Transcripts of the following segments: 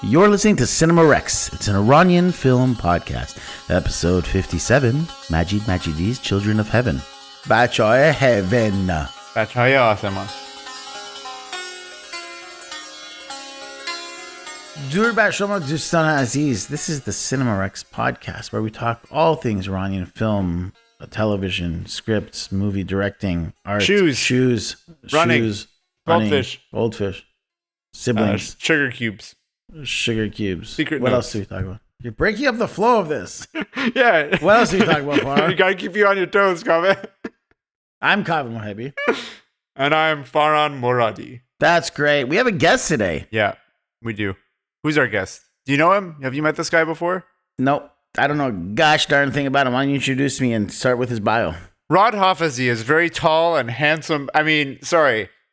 You're listening to Cinema Rex. It's an Iranian film podcast. Episode 57, Majidi's Children of Heaven. Bachaye Heaven. بچهای آسمان. درود بر شما دوستان عزیز. This is the Cinema Rex podcast where we talk all things Iranian film, television, scripts, movie directing, art, shoes, running, goldfish, siblings, sugar cubes. Secret What notes. Else do we talk about? You're breaking up the flow of this. Yeah. What else do we talk about, Farhan? You gotta keep you on your toes, Kaveh. I'm Kaveh Mohebi. And I'm Farhan Moradi. That's great. We have a guest today. Yeah, we do. Who's our guest? Do you know him? Have you met this guy before? Nope. I don't know a gosh darn thing about him. Why don't you introduce me and start with his bio? Rod Hafezi is very tall and handsome.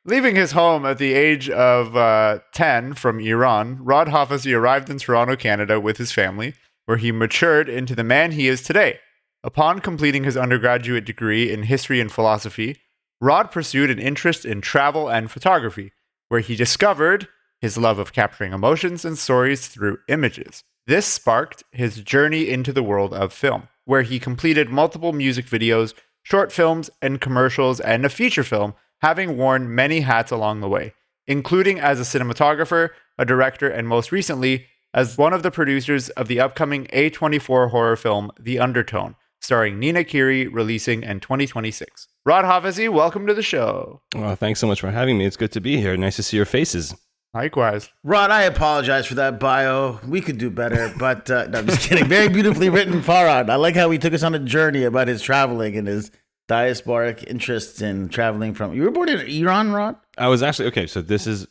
Leaving his home at the age of 10 from Iran, Rod Hafezi arrived in Toronto, Canada with his family, where he matured into the man he is today. Upon completing his undergraduate degree in history and philosophy, Rod pursued an interest in travel and photography, where he discovered his love of capturing emotions and stories through images. This sparked his journey into the world of film, where he completed multiple music videos, short films, and commercials, and a feature film, having worn many hats along the way, including as a cinematographer, a director, and most recently, as one of the producers of the upcoming A24 horror film, The Undertone, starring Nina Kiri, releasing in 2026. Rod Hafezi, welcome to the show. Well, thanks so much for having me. It's good to be here. Nice to see your faces. Likewise. Rod, I apologize for that bio. We could do better, but no, I'm just kidding. Very beautifully written, Farhan. I like how he took us on a journey about his traveling and his diasporic interests in traveling from. You were born in Iran, Rod? I was actually so. This is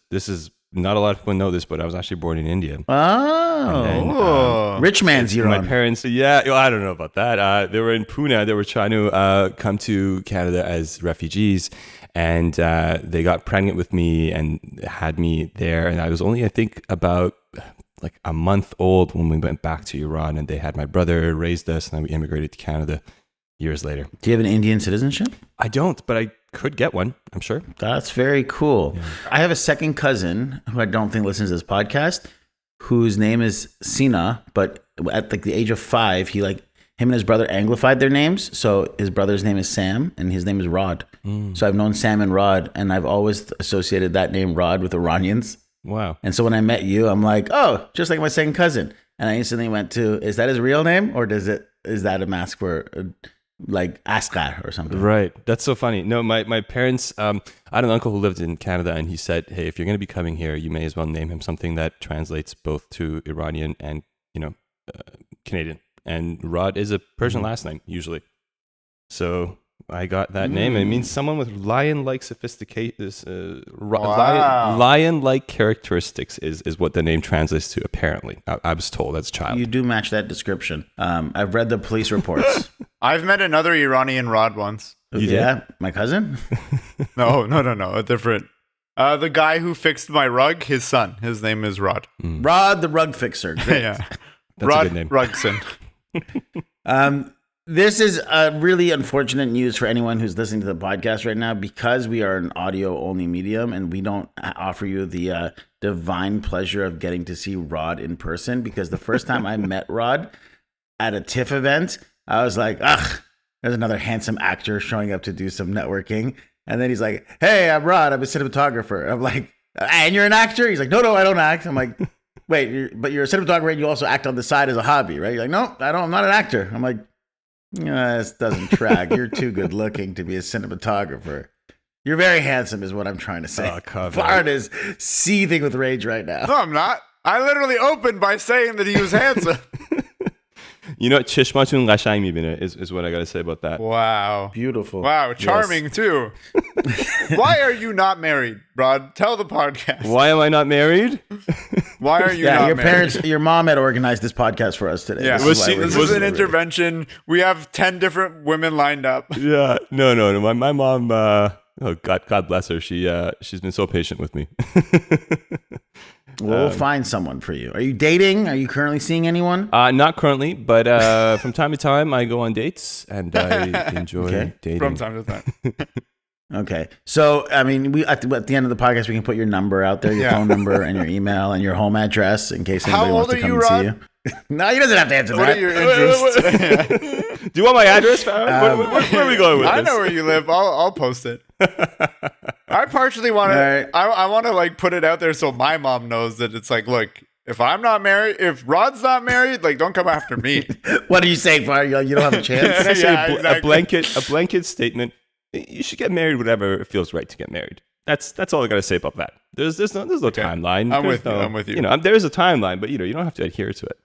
not a lot of people know this, but I was actually born in India. Oh, rich man's Iran. My parents, I don't know about that. They were in Pune. They were trying to come to Canada as refugees, and they got pregnant with me and had me there. And I was only, I think, about like a month old when we went back to Iran, and they had my brother, raised us, and then we immigrated to Canada years later. Do you have an Indian citizenship? I don't, but I could get one, I'm sure. That's very cool. Yeah. I have a second cousin who I don't think listens to this podcast, whose name is Sina, but at like the age of 5, him and his brother anglified their names. So his brother's name is Sam and his name is Rod. So I've known Sam and Rod, and I've always associated that name Rod with Iranians. Wow. And so when I met you, I'm like, oh, just like my second cousin. And I instantly went to, is that his real name, or is that a mask for like Asghar or something? Right. That's so funny. No, my parents, I had an uncle who lived in Canada, and he said, hey, if you're going to be coming here, you may as well name him something that translates both to Iranian and, Canadian. And Rod is a Persian last name, usually. So I got that name. It means someone with lion-like sophistication, lion-like characteristics is what the name translates to, apparently. I was told as a child. You do match that description. I've read the police reports. I've met another Iranian Rod once. Yeah? My cousin? No, a different. The guy who fixed my rug, his son. His name is Rod. Rod the rug fixer. Great. Yeah. That's Rod a good name. Rugson. This is really unfortunate news for anyone who's listening to the podcast right now, because we are an audio-only medium and we don't offer you the divine pleasure of getting to see Rod in person. Because the first time I met Rod at a TIFF event, I was like, there's another handsome actor showing up to do some networking. And then he's like, hey, I'm Rod. I'm a cinematographer. I'm like, and you're an actor? He's like, no, I don't act. I'm like, wait, but you're a cinematographer and you also act on the side as a hobby, right? You're like, no, I don't. I'm not an actor. I'm like, this doesn't track. You're too good looking to be a cinematographer. You're very handsome is what I'm trying to say. Farhan is seething with rage right now. No, I'm not. I literally opened by saying that he was handsome. You know what? Chishmatun qashang mibine is what I got to say about that. Wow. Beautiful. Wow. Charming, too. Why are you not married, Rod? Tell the podcast. Why am I not married? Why are you not married? Your mom had organized this podcast for us today. Yeah. This is an intervention. We have 10 different women lined up. Yeah. No. My mom, God bless her. She's been so patient with me. We'll find someone for you. Are you dating? Are you currently seeing anyone? Not currently, but from time to time I go on dates and I enjoy dating. From time to time. Okay. So, I mean, we at the end of the podcast, we can put your number out there, your phone number and your email and your home address in case anybody wants to come and see you. No, he doesn't have to answer What that. are your interests? Do you want my address? Where are we going with this? I know where you live. I'll post it. I partially want to. I want to like put it out there so my mom knows that it's like, look, if I'm not married, if Rod's not married, like don't come after me. What are you saying, Fire? You don't have a chance. Can I say exactly. a blanket statement? You should get married whenever it feels right to get married. That's all I gotta say about that. There's no timeline. I'm with you. You know, there is a timeline, but you don't have to adhere to it,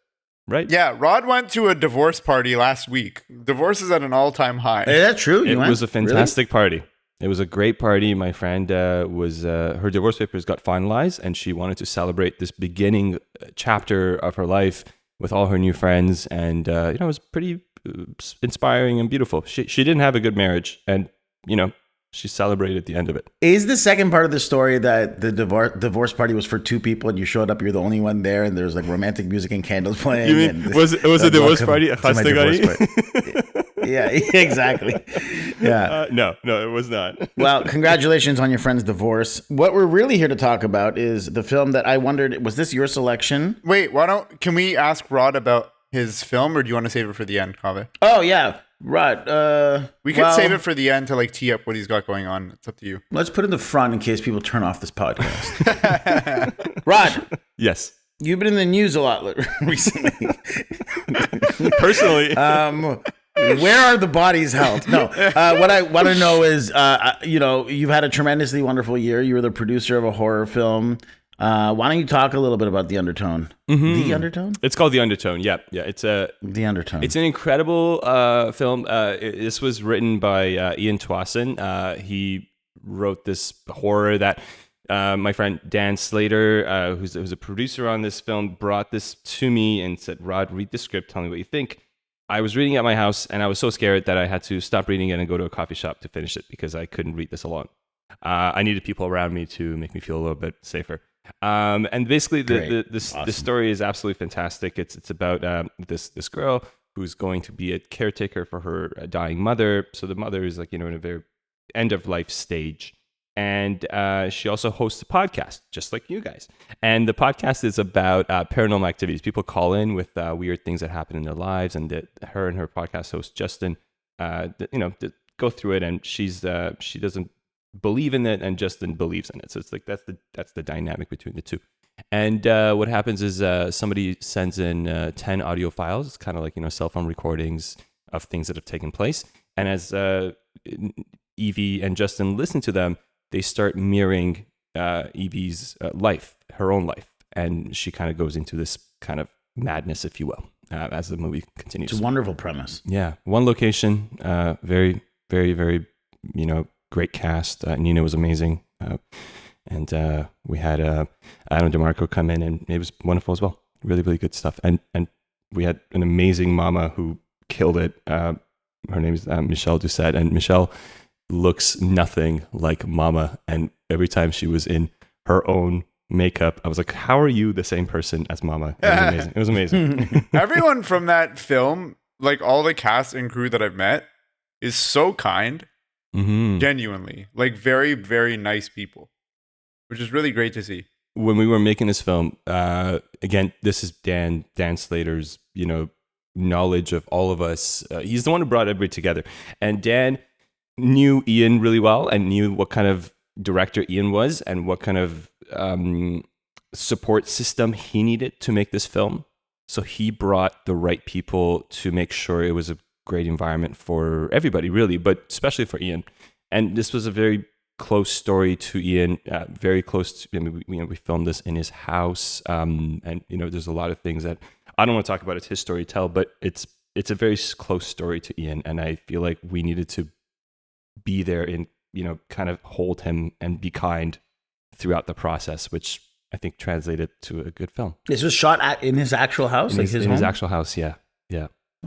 right? Yeah, Rod went to a divorce party last week. Divorce is at an all-time high. Is that true? It was a fantastic party. It was a great party. My friend was her divorce papers got finalized, and she wanted to celebrate this beginning chapter of her life with all her new friends, and it was pretty inspiring and beautiful. She didn't have a good marriage, and she celebrated at the end of it. Is the second part of the story that the divorce party was for two people and you showed up, you're the only one there, and there's like romantic music and candles playing? You mean was a divorce party? Yeah, exactly. Yeah. No, it was not. Well, congratulations on your friend's divorce. What we're really here to talk about is the film that I wondered, was this your selection? Wait, can we ask Rod about his film, or do you want to save it for the end, Kaveh? Oh, yeah. Right. We could save it for the end to like tee up what he's got going on. It's up to you. Let's put it in the front in case people turn off this podcast. Rod. Yes. You've been in the news a lot recently. Personally. Where are the bodies held? No. What I want to know is, you've had a tremendously wonderful year. You were the producer of a horror film. Why don't you talk a little bit about The Undertone? Mm-hmm. The Undertone? It's called The Undertone. Yeah. It's The Undertone. It's an incredible film. This was written by Ian Twasson. He wrote this horror that my friend Dan Slater, who's a producer on this film, brought this to me and said, Rod, read the script. Tell me what you think. I was reading it at my house, and I was so scared that I had to stop reading it and go to a coffee shop to finish it because I couldn't read this alone. I needed people around me to make me feel a little bit safer. And basically, the story is absolutely fantastic. It's about this girl who's going to be a caretaker for her dying mother. So the mother is like in a very end of life stage, and she also hosts a podcast, just like you guys. And the podcast is about paranormal activities. People call in with weird things that happen in their lives, and her and her podcast host Justin, go through it. And she doesn't believe in it, and Justin believes in it. So it's like that's the dynamic between the two. And what happens is somebody sends in 10 audio files. It's kind of like cell phone recordings of things that have taken place. And as Evie and Justin listen to them, they start mirroring Evie's life, her own life, and she kind of goes into this kind of madness, if you will, as the movie continues. It's a wonderful premise. Yeah, one location, very, very, very, great cast. Nina was amazing, and we had Adam DeMarco come in, and it was wonderful as well. Really, really good stuff. And we had an amazing mama who killed it. Her name is Michelle Doucette, and Michelle looks nothing like mama. And every time she was in her own makeup, I was like, how are you the same person as mama? It was amazing. Everyone from that film, like all the cast and crew that I've met, is so kind. Mm-hmm. Genuinely, like very, very nice people, which is really great to see. When we were making this film, again, this is Dan Slater's, knowledge of all of us. He's the one who brought everybody together, and Dan knew Ian really well and knew what kind of director Ian was and what kind of support system he needed to make this film. So he brought the right people to make sure it was a great environment for everybody, really, but especially for Ian. And this was a very close story to Ian, very close to, we filmed this in his house, and there's a lot of things that I don't want to talk about. It's his story to tell, but it's a very close story to Ian, and I feel like we needed to be there and kind of hold him and be kind throughout the process, which I think translated to a good film. This was shot in his actual house, in his actual house. Yeah.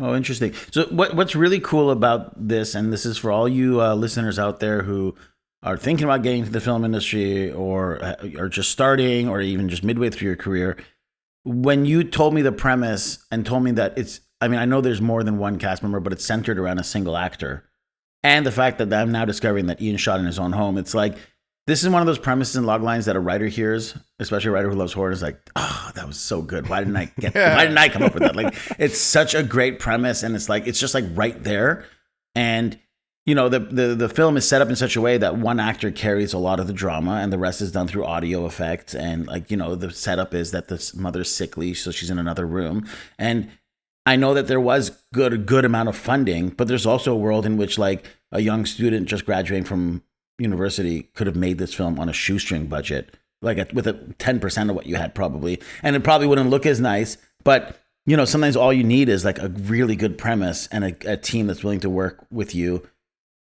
Oh, interesting. So what's really cool about this, and this is for all you listeners out there who are thinking about getting into the film industry or are just starting or even just midway through your career, when you told me the premise and told me that I know there's more than one cast member, but it's centered around a single actor. and the fact that I'm now discovering that Ian shot in his own home. It's like, this is one of those premises and log lines that a writer hears, especially a writer who loves horror, is like, oh, that was so good. Why didn't I come up with that? Like, it's such a great premise, and it's just like right there. And the film is set up in such a way that one actor carries a lot of the drama, and the rest is done through audio effects. And the setup is that the mother's sickly, so she's in another room. And I know that there was a good amount of funding, but there's also a world in which like a young student just graduating from university could have made this film on a shoestring budget, like with a 10% of what you had probably, and it probably wouldn't look as nice. But sometimes all you need is like a really good premise and a team that's willing to work with you,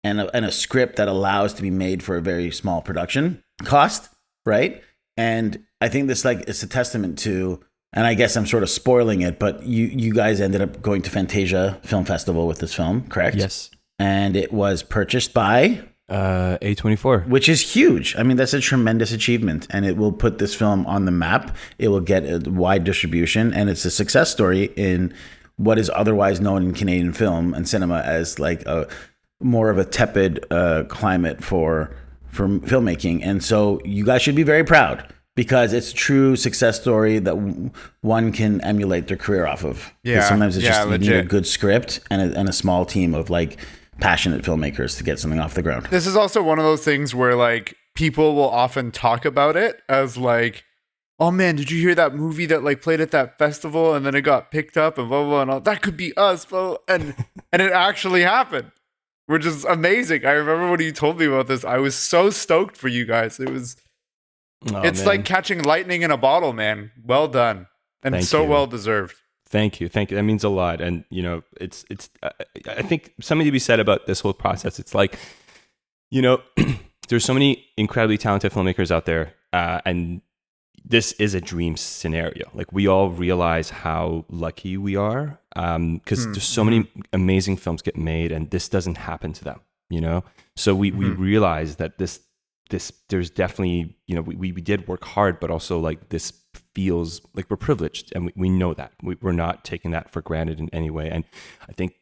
and a script that allows to be made for a very small production cost, right? And I think this it's a testament to, and I guess I'm sort of spoiling it, but you guys ended up going to Fantasia Film Festival with this film, correct? Yes. And it was purchased by A24, which is huge. I mean, that's a tremendous achievement, and it will put this film on the map. It will get a wide distribution, and it's a success story in what is otherwise known in Canadian film and cinema as like a more of a tepid climate for filmmaking. And so you guys should be very proud, because it's a true success story that one can emulate their career off of. Yeah, sometimes it's just you legit. need a good script and a small team of like passionate filmmakers to get something off the ground. This is also one of those things where like people will often talk about it as like, oh man, did you hear that movie that like played at that festival and then it got picked up and blah blah blah, and all that could be us, blah, and it actually happened, which is amazing. I remember when you told me about this, I was so stoked for you guys. It's like catching lightning in a bottle, man. Well done. And Thank so you. well deserved. Thank you. That means a lot. And it's I think something to be said about this whole process. It's like, there's so many incredibly talented filmmakers out there, and this is a dream scenario. Like, we all realize how lucky we are, because there's so many amazing films get made, and this doesn't happen to them. So we realize that this there's definitely, we did work hard, but also like this feels like we're privileged, and we know that we're not taking that for granted in any way. And I think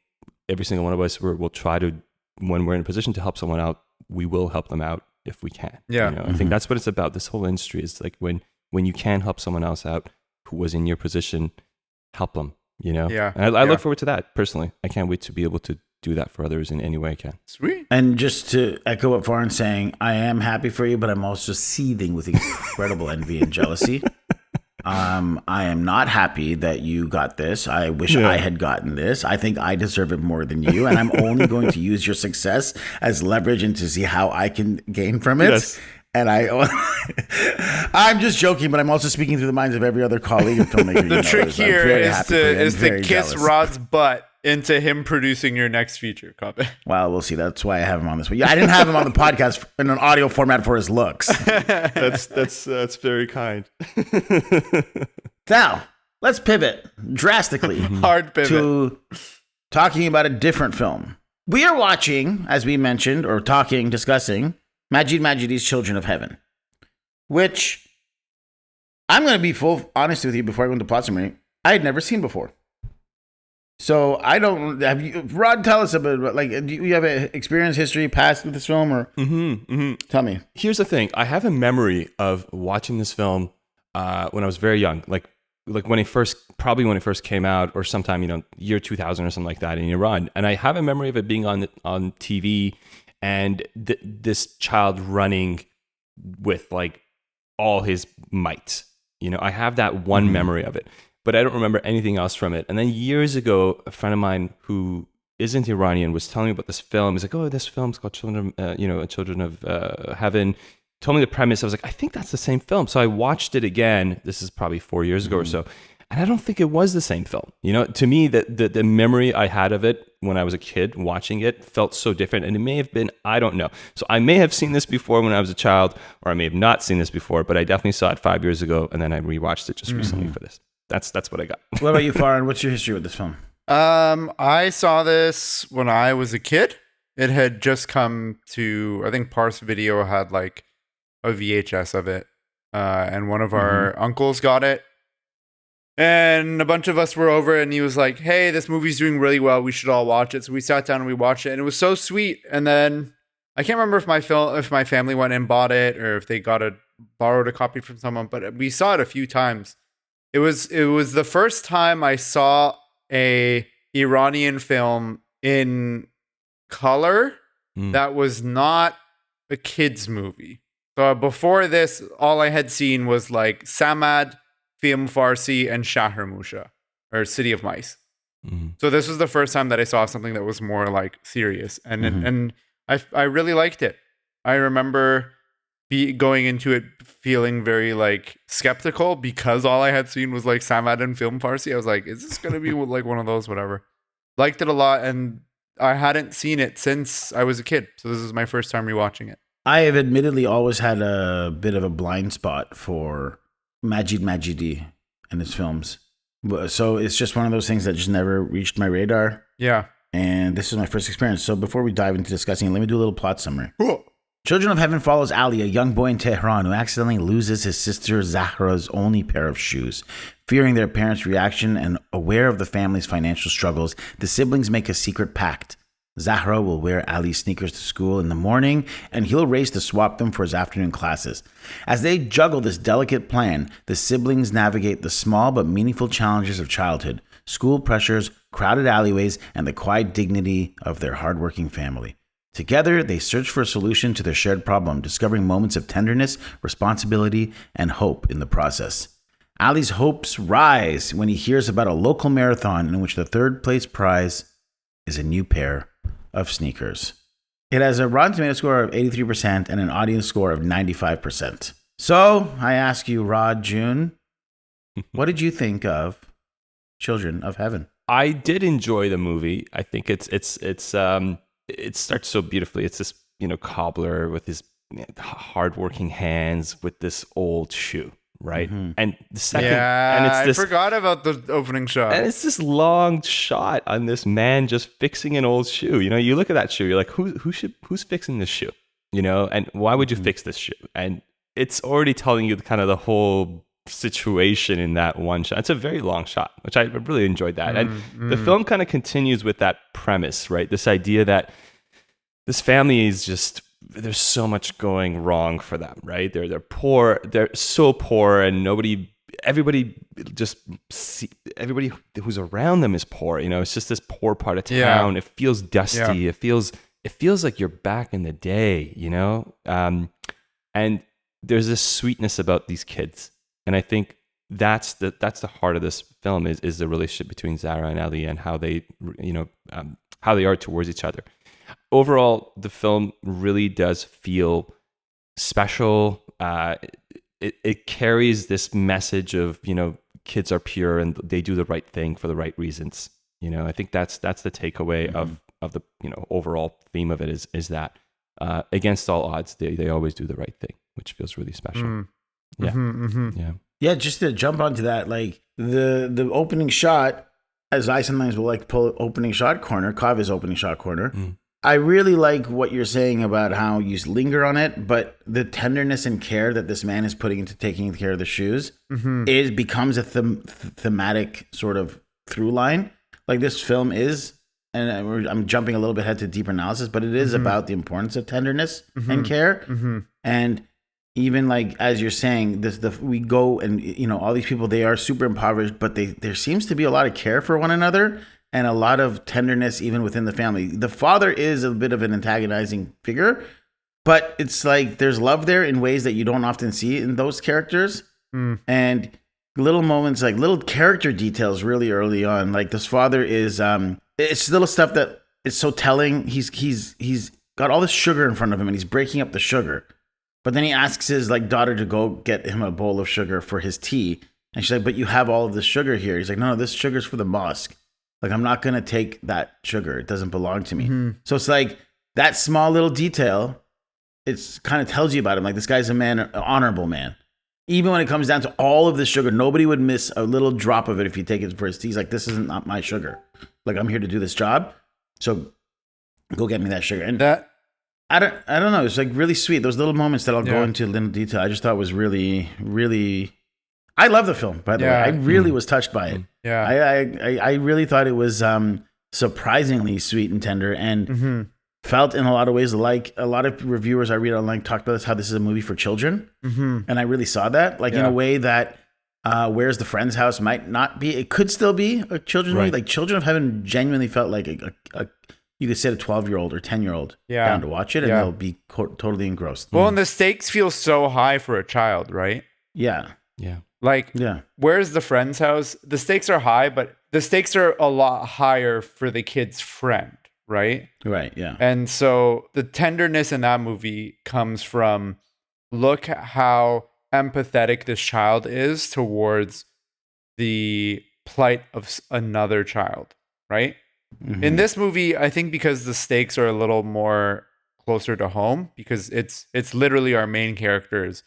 every single one of us will try to, when we're in a position to help someone out, we will help them out if we can. I think that's what it's about. This whole industry is like, when you can help someone else out who was in your position, help them. And I look forward to that personally. I can't wait to be able to do that for others in any way I can. Sweet. And just to echo what Farhan's saying, I am happy for you, but I'm also seething with incredible envy and jealousy. I am not happy that you got this. I wish I had gotten this. I think I deserve it more than you, and I'm only going to use your success as leverage and to see how I can gain from it. Yes. And I'm just joking, but I'm also speaking through the minds of every other colleague and filmmaker. The trick here is to kiss jealous. Rod's butt into him producing your next feature, Copy. Well, we'll see. That's why I have him on this one. Yeah, I didn't have him on the podcast in an audio format for his looks. That's very kind. Now, let's pivot drastically. Hard pivot. To talking about a different film. We are watching, as we mentioned, or discussing, Majidi's Children of Heaven, which I'm going to be full honest with you before I go into plot summary. I had never seen before. So I don't have you, Rod. Tell us about, like, do you have an experience, history, past with this film, or tell me. Here's the thing: I have a memory of watching this film when I was very young, like when it first came out, or sometime year 2000 or something like that in Iran. And I have a memory of it being on TV, and this child running with like all his might. I have that one memory of it. But I don't remember anything else from it. And then years ago, a friend of mine who isn't Iranian was telling me about this film. He's like, "Oh, this film's called Children of Heaven." Told me the premise. I was like, "I think that's the same film." So I watched it again. This is probably 4 years ago or so, and I don't think it was the same film. To me, the memory I had of it when I was a kid watching it felt so different, and it may have been, I don't know. So I may have seen this before when I was a child, or I may have not seen this before, but I definitely saw it 5 years ago, and then I rewatched it just recently for this. That's what I got. What about you, Farhan? What's your history with this film? I saw this when I was a kid. It had just come to, I think Parse Video had like a VHS of it, and one of our uncles got it. And a bunch of us were over, and he was like, "Hey, this movie's doing really well. We should all watch it." So we sat down and we watched it, and it was so sweet. And then I can't remember if my family went and bought it or if they borrowed a copy from someone, but we saw it a few times. It was the first time I saw a Iranian film in color that was not a kids movie. So before this, all I had seen was like Samad, Film Farsi, and Shahr Musha, or City of Mice. So this was the first time that I saw something that was more like serious, and I really liked it. I remember going into it feeling very like skeptical because all I had seen was like Samad and Film Farsi. I was like, is this gonna be like one of those? Whatever. Liked it a lot, and I hadn't seen it since I was a kid, so this is my first time rewatching it. I have admittedly always had a bit of a blind spot for Majidi and his films. So it's just one of those things that just never reached my radar. Yeah. And this is my first experience. So before we dive into discussing it, let me do a little plot summary. Cool. Children of Heaven follows Ali, a young boy in Tehran who accidentally loses his sister Zahra's only pair of shoes. Fearing their parents' reaction and aware of the family's financial struggles, the siblings make a secret pact. Zahra will wear Ali's sneakers to school in the morning, and he'll race to swap them for his afternoon classes. As they juggle this delicate plan, the siblings navigate the small but meaningful challenges of childhood, school pressures, crowded alleyways, and the quiet dignity of their hardworking family. Together, they search for a solution to their shared problem, discovering moments of tenderness, responsibility, and hope in the process. Ali's hopes rise when he hears about a local marathon in which the third place prize is a new pair of sneakers. It has a Rotten Tomato score of 83% and an audience score of 95%. So, I ask you, Rod, June, what did you think of Children of Heaven? I did enjoy the movie. I think it starts so beautifully. It's this, cobbler with his hardworking hands with this old shoe, right? And the second, and it's this, I forgot about the opening shot. and it's this long shot on this man just fixing an old shoe. You look at that shoe, you're like, who's fixing this shoe? And why would you fix this shoe? And it's already telling you kind of the whole situation in that one shot. It's a very long shot, which I really enjoyed that. And the film kind of continues with that premise, right? This idea that this family is just, there's so much going wrong for them, right? They're poor, they're so poor, and everybody who's around them is poor. It's just this poor part of town. It feels dusty. Yeah. It feels like you're back in the day, and there's this sweetness about these kids. And I think that's the heart of this film is the relationship between Zahra and Ali and how they how they are towards each other. Overall, the film really does feel special. It carries this message of kids are pure and they do the right thing for the right reasons. I think that's the takeaway of the overall theme of it is that against all odds they always do the right thing, which feels really special. Yeah. Just to jump onto that, like the opening shot, as I sometimes will like pull opening shot corner, Kavya's opening shot corner. I really like what you're saying about how you linger on it, but the tenderness and care that this man is putting into taking care of the shoes becomes a thematic sort of through line. Like this film is, and I'm jumping a little bit ahead to deeper analysis, but it is about the importance of tenderness and care. And even like, as you're saying, we go and, all these people, they are super impoverished, but there seems to be a lot of care for one another and a lot of tenderness even within the family. The father is a bit of an antagonizing figure, but it's like there's love there in ways that you don't often see in those characters. And little moments, like little character details really early on. Like this father is, it's little stuff that is so telling. He's got all this sugar in front of him and he's breaking up the sugar. But then he asks his daughter to go get him a bowl of sugar for his tea. And she's like, but you have all of this sugar here. He's like, no, this sugar's for the mosque. Like, I'm not going to take that sugar. It doesn't belong to me. So it's like that small little detail, it's kind of tells you about him. Like this guy's an honorable man. Even when it comes down to all of the sugar, nobody would miss a little drop of it if you take it for his tea. He's like, this isn't not my sugar. Like, I'm here to do this job. So go get me that sugar. And that, I don't know. It's like really sweet. Those little moments that I'll go into little detail. I just thought was really, really I love the film, by the way. Yeah. I really was touched by it. Yeah. I really thought it was surprisingly sweet and tender, and felt in a lot of ways like a lot of reviewers I read online talked about this, how this is a movie for children. And I really saw that, like in a way that Where's the Friend's House might not be. It could still be a children's movie. Like Children of Heaven genuinely felt like a you could sit a 12-year-old or 10-year-old down to watch it, and they'll be totally engrossed. Well, and the stakes feel so high for a child, right? Yeah. Like, Where's the Friend's House? The stakes are high, but the stakes are a lot higher for the kid's friend, right? Right, yeah. And so the tenderness in that movie comes from, look at how empathetic this child is towards the plight of another child, right? In this movie, I think because the stakes are a little more closer to home, because it's literally our main characters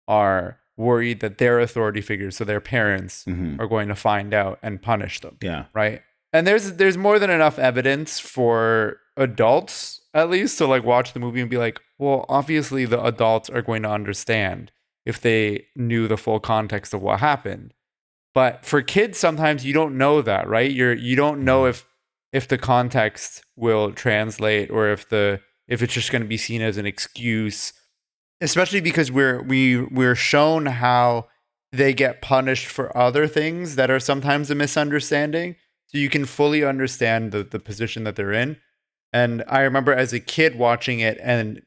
are worried that their authority figures, so their parents, are going to find out and punish them. Yeah. Right. And there's more than enough evidence for adults, at least, to like watch the movie and be like, well, obviously the adults are going to understand if they knew the full context of what happened. But for kids, sometimes you don't know that, right? You don't know if the context will translate, or if it's just going to be seen as an excuse, especially because we're shown how they get punished for other things that are sometimes a misunderstanding. So you can fully understand the position that they're in. And I remember as a kid watching it, and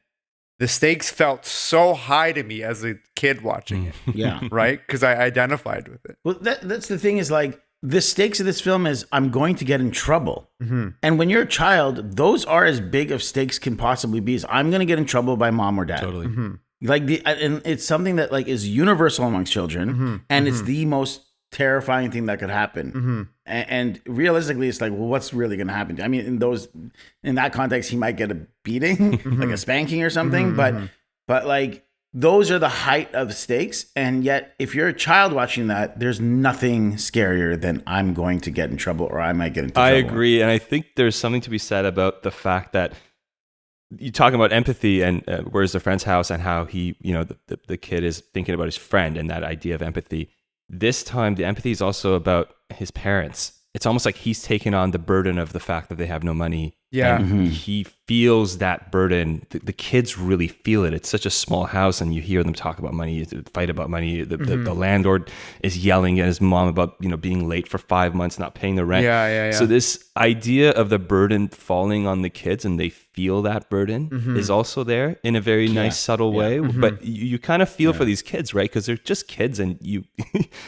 the stakes felt so high to me as a kid watching it. Yeah. Right? Because I identified with it. Well, that's the thing, is like, the stakes of this film is I'm going to get in trouble. And when you're a child, those are as big of stakes can possibly be, as I'm going to get in trouble by mom or dad. Totally. Like and it's something that like is universal amongst children, and it's the most terrifying thing that could happen. And realistically, it's like, well, what's really going to happen? I mean, in that context, he might get a beating, like a spanking or something. But like, those are the height of stakes. And yet, if you're a child watching that, there's nothing scarier than I'm going to get in trouble, or I might get into trouble. I agree. And I think there's something to be said about the fact that you talking about empathy and Where's the Friend's House, and how he, the kid is thinking about his friend and that idea of empathy. This time, the empathy is also about his parents. It's almost like he's taking on the burden of the fact that they have no money. Yeah. And he feels that burden. The kids really feel it. It's such a small house, and you hear them talk about money, fight about money. The landlord is yelling at his mom about being late for 5 months, not paying the rent. Yeah. So this idea of the burden falling on the kids, and they feel that burden, is also there in a very nice, subtle way. But you kind of feel for these kids, right? Because they're just kids, and you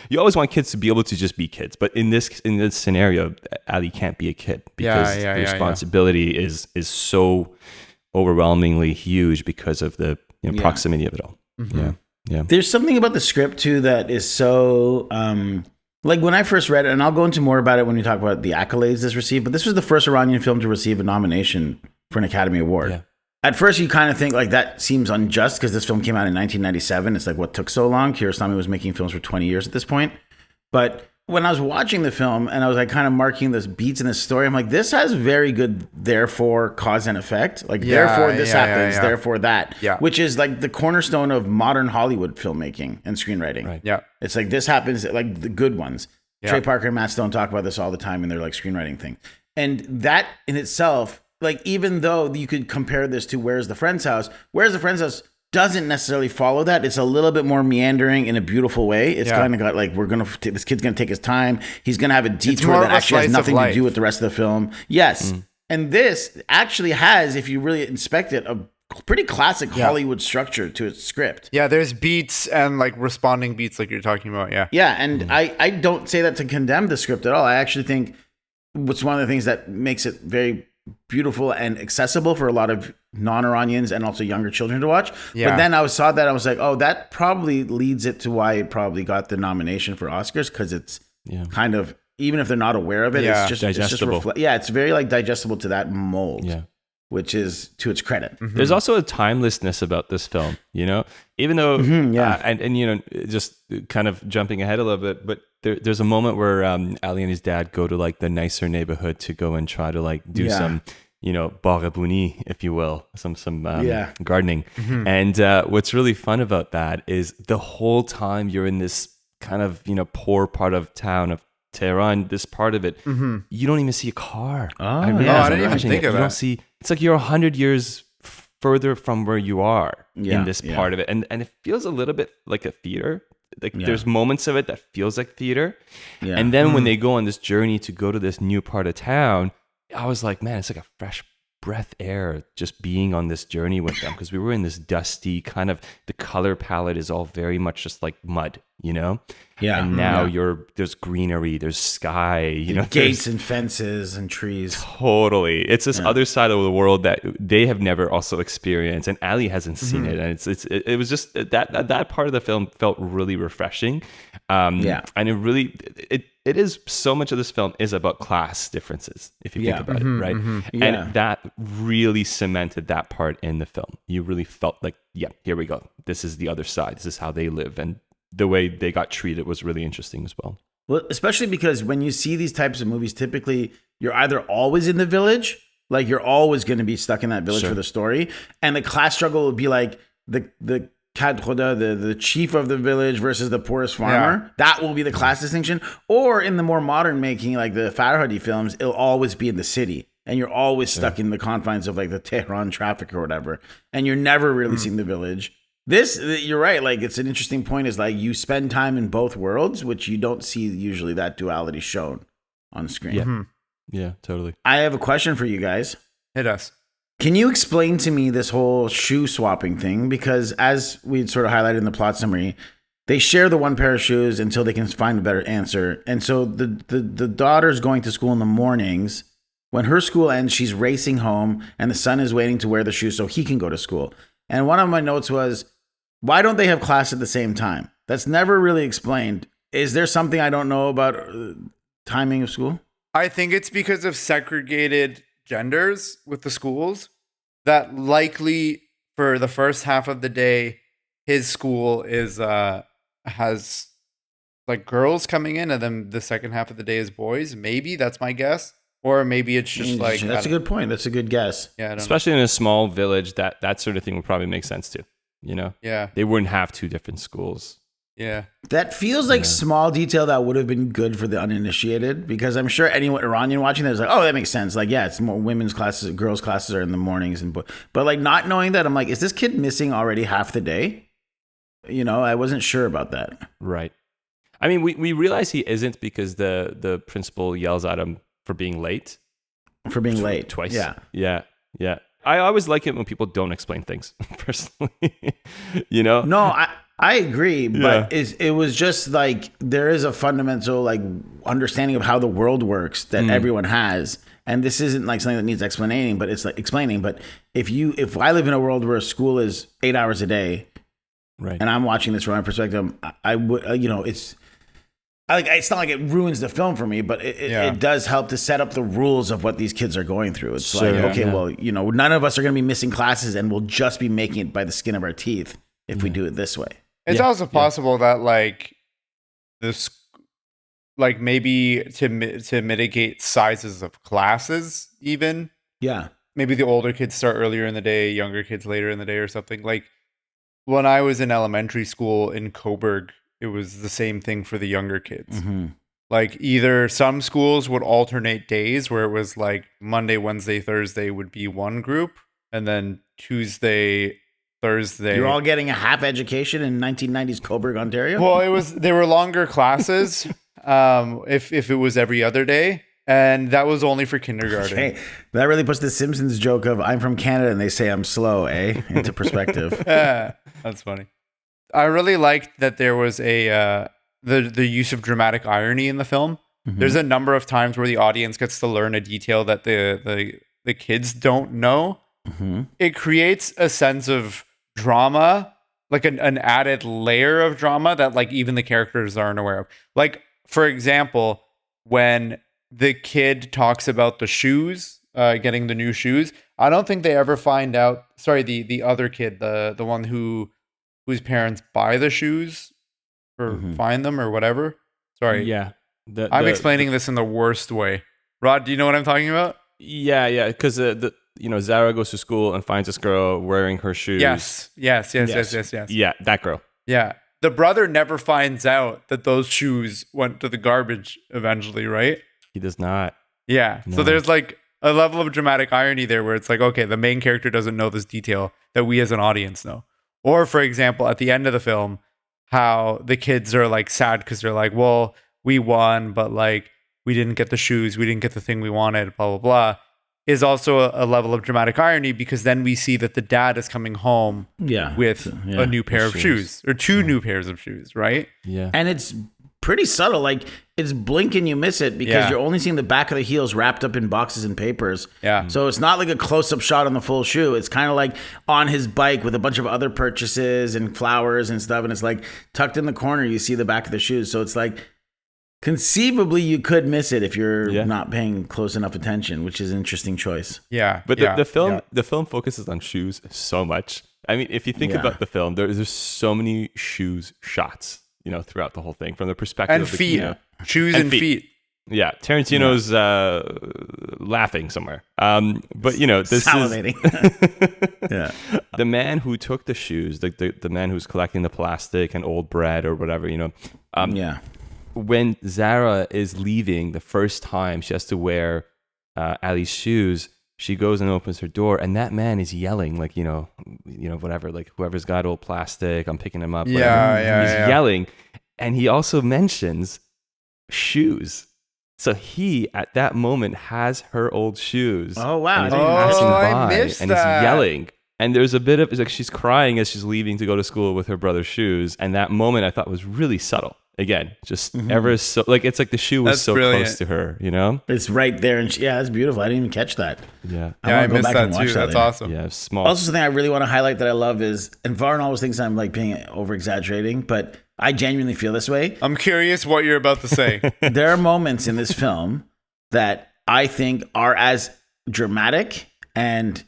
you always want kids to be able to just be kids. But in this scenario, Ali can't be a kid because the responsibility is so overwhelmingly huge because of the proximity of it all. Yeah. There's something about the script too that is so like, when I first read it, and I'll go into more about it when we talk about the accolades this received, but this was the first Iranian film to receive a nomination for an Academy Award. Yeah. At first, you kind of think like that seems unjust because this film came out in 1997. It's like, what took so long? Kiarostami was making films for 20 years at this point. But when I was watching the film and I was like kind of marking the beats in the story, I'm like, this has very good therefore cause and effect. Like, therefore this happens, therefore that. Yeah. Which is like the cornerstone of modern Hollywood filmmaking and screenwriting. Right. Yeah. It's like this happens, like the good ones. Yeah. Trey Parker and Matt Stone talk about this all the time in their like screenwriting thing. And that in itself, like, even though you could compare this to Where's the Friend's House doesn't necessarily follow that. It's a little bit more meandering in a beautiful way. It's kind of got like, this kid's going to take his time. He's going to have a detour that actually has nothing to do with the rest of the film. Yes. And this actually has, if you really inspect it, a pretty classic Hollywood structure to its script. Yeah, there's beats and like responding beats like you're talking about. Yeah. Yeah. And I don't say that to condemn the script at all. I actually think it's one of the things that makes it very beautiful and accessible for a lot of non-Iranians and also younger children to watch. But then I saw that, I was like, oh, that probably leads it to why it probably got the nomination for Oscars, because it's kind of, even if they're not aware of it, it's just digestible. It's very like digestible to that mold, which is to its credit. There's also a timelessness about this film, even though, and just kind of jumping ahead a little bit, but there's a moment where Ali and his dad go to like the nicer neighborhood to go and try to like do some, barabuni, if you will, some gardening. And what's really fun about that is the whole time you're in this kind of, poor part of town of Tehran, this part of it, you don't even see a car. Oh, really yeah. was I didn't even imagining think it. of You that. don't see, it's like you're 100 years further from where you are Yeah, in this yeah. part of it. And it feels a little bit like a theater. Like Yeah. there's moments of it that feels like theater. Yeah. And then when they go on this journey to go to this new part of town, I was like, man, it's like a fresh breath air just being on this journey with them, because we were in this dusty kind of, the color palette is all very much just like mud, Yeah. And now Yeah. there's greenery, there's sky, Gates and fences and trees. Totally. It's this other side of the world that they have never also experienced, and Ali hasn't seen it. And it was just that part of the film felt really refreshing. And it really, it is, so much of this film is about class differences, if you think about it, right? Yeah. And that really cemented that part in the film. You really felt like, yeah, here we go. This is the other side. This is how they live. And the way they got treated was really interesting as well. Well, especially because when you see these types of movies, typically you're either always in the village, like you're always going to be stuck in that village for the story, and the class struggle would be like the cadre, the chief of the village versus the poorest farmer. Yeah. That will be the class distinction. Or in the more modern making, like the Farhadi films, it'll always be in the city, and you're always stuck in the confines of like the Tehran traffic or whatever, and you're never really seeing the village. This, you're right. Like, it's an interesting point, is like you spend time in both worlds, which you don't see usually that duality shown on screen. Yeah. Yeah, totally. I have a question for you guys. Hit us. Can you explain to me this whole shoe swapping thing? Because as we sort of highlighted in the plot summary, they share the one pair of shoes until they can find a better answer. And so the daughter's going to school in the mornings. When her school ends, she's racing home, and the son is waiting to wear the shoes so he can go to school. And one of my notes was, why don't they have class at the same time? That's never really explained. Is there something I don't know about timing of school? I think it's because of segregated genders with the schools, that likely for the first half of the day, his school has like girls coming in, and then the second half of the day is boys. Maybe that's my guess. Or maybe it's just like... That's a good point. That's a good guess. Yeah, especially in a small village, that sort of thing would probably make sense too. Yeah. They wouldn't have two different schools. Yeah. That feels like small detail that would have been good for the uninitiated, because I'm sure anyone Iranian watching that is like, oh, that makes sense. Like, yeah, it's more women's classes, girls' classes are in the mornings, but like not knowing that, I'm like, is this kid missing already half the day? I wasn't sure about that. Right. I mean, we realize he isn't because the principal yells at him for being late. For being late. Twice. Yeah. Yeah. Yeah. I always like it when people don't explain things, personally. No, I agree, but it was just like there is a fundamental like understanding of how the world works that everyone has. And this isn't like something that needs explaining, but it's like explaining. But if I live in a world where school is 8 hours a day, right, and I'm watching this from my perspective, I would, it's not like it ruins the film for me, but it does help to set up the rules of what these kids are going through. It's well, none of us are going to be missing classes, and we'll just be making it by the skin of our teeth if we do it this way. It's also possible that like this, like maybe to mitigate sizes of classes, even. Yeah. Maybe the older kids start earlier in the day, younger kids later in the day or something. Like when I was in elementary school in Coburg, it was the same thing for the younger kids. Mm-hmm. Like either some schools would alternate days where it was like Monday, Wednesday, Thursday would be one group, and then Tuesday, Thursday. You're all getting a half education in 1990s Coburg, Ontario? Well, they were longer classes if it was every other day, and that was only for kindergarten. Hey, that really puts the Simpsons joke of I'm from Canada and they say I'm slow, into perspective. That's funny. I really liked that there was the use of dramatic irony in the film. Mm-hmm. There's a number of times where the audience gets to learn a detail that the kids don't know. Mm-hmm. It creates a sense of drama, like an added layer of drama that like even the characters aren't aware of. Like, for example, when the kid talks about the shoes, getting the new shoes, I don't think they ever find out. Sorry, the other kid, the one whose parents buy the shoes or find them or whatever. Sorry. Yeah. I'm explaining this in the worst way. Rod, do you know what I'm talking about? Yeah. Because Zara goes to school and finds this girl wearing her shoes. Yes. Yeah, that girl. Yeah. the brother never finds out that those shoes went to the garbage eventually, right? He does not. Yeah. No. So there's like a level of dramatic irony there where it's like, okay, the main character doesn't know this detail that we as an audience know. Or, for example, at the end of the film, how the kids are like sad because they're like, well, we won, but like we didn't get the shoes, we didn't get the thing we wanted, blah, blah, blah, is also a level of dramatic irony because then we see that the dad is coming home with a new pair of shoes or two new pairs of shoes, right? Yeah. And it's pretty subtle. Like, it's blink and you miss it because you're only seeing the back of the heels wrapped up in boxes and papers. Yeah. So it's not like a close-up shot on the full shoe. It's kind of like on his bike with a bunch of other purchases and flowers and stuff. And it's like tucked in the corner, you see the back of the shoes. So it's like, conceivably, you could miss it if you're not paying close enough attention, which is an interesting choice. Yeah. But the film focuses on shoes so much. I mean, if you think about the film, there's so many shoes shots, throughout the whole thing from the perspective and of the feet. Shoes and feet. Yeah, Tarantino's laughing somewhere. But this Salivating. is the man who took the shoes, the man who's collecting the plastic and old bread or whatever. When Zara is leaving the first time, she has to wear Ali's shoes. She goes and opens her door, and that man is yelling, like, whatever, like, whoever's got old plastic, I'm picking him up. He's yelling. And he also mentions shoes. So he, at that moment, has her old shoes. Oh, wow. And he's passing by, I missed and that. he's yelling. And there's a bit of, it's like she's crying as she's leaving to go to school with her brother's shoes. And that moment I thought was really subtle. Again, just ever so, like, it's like the shoe was so close to her, It's right there. And that's beautiful. I didn't even catch that. Yeah. I missed that too. That's awesome. Yeah, small. Also, something I really want to highlight that I love is, and Varn always thinks I'm like being over exaggerating, but I genuinely feel this way. I'm curious what you're about to say. There are moments in this film that I think are as dramatic and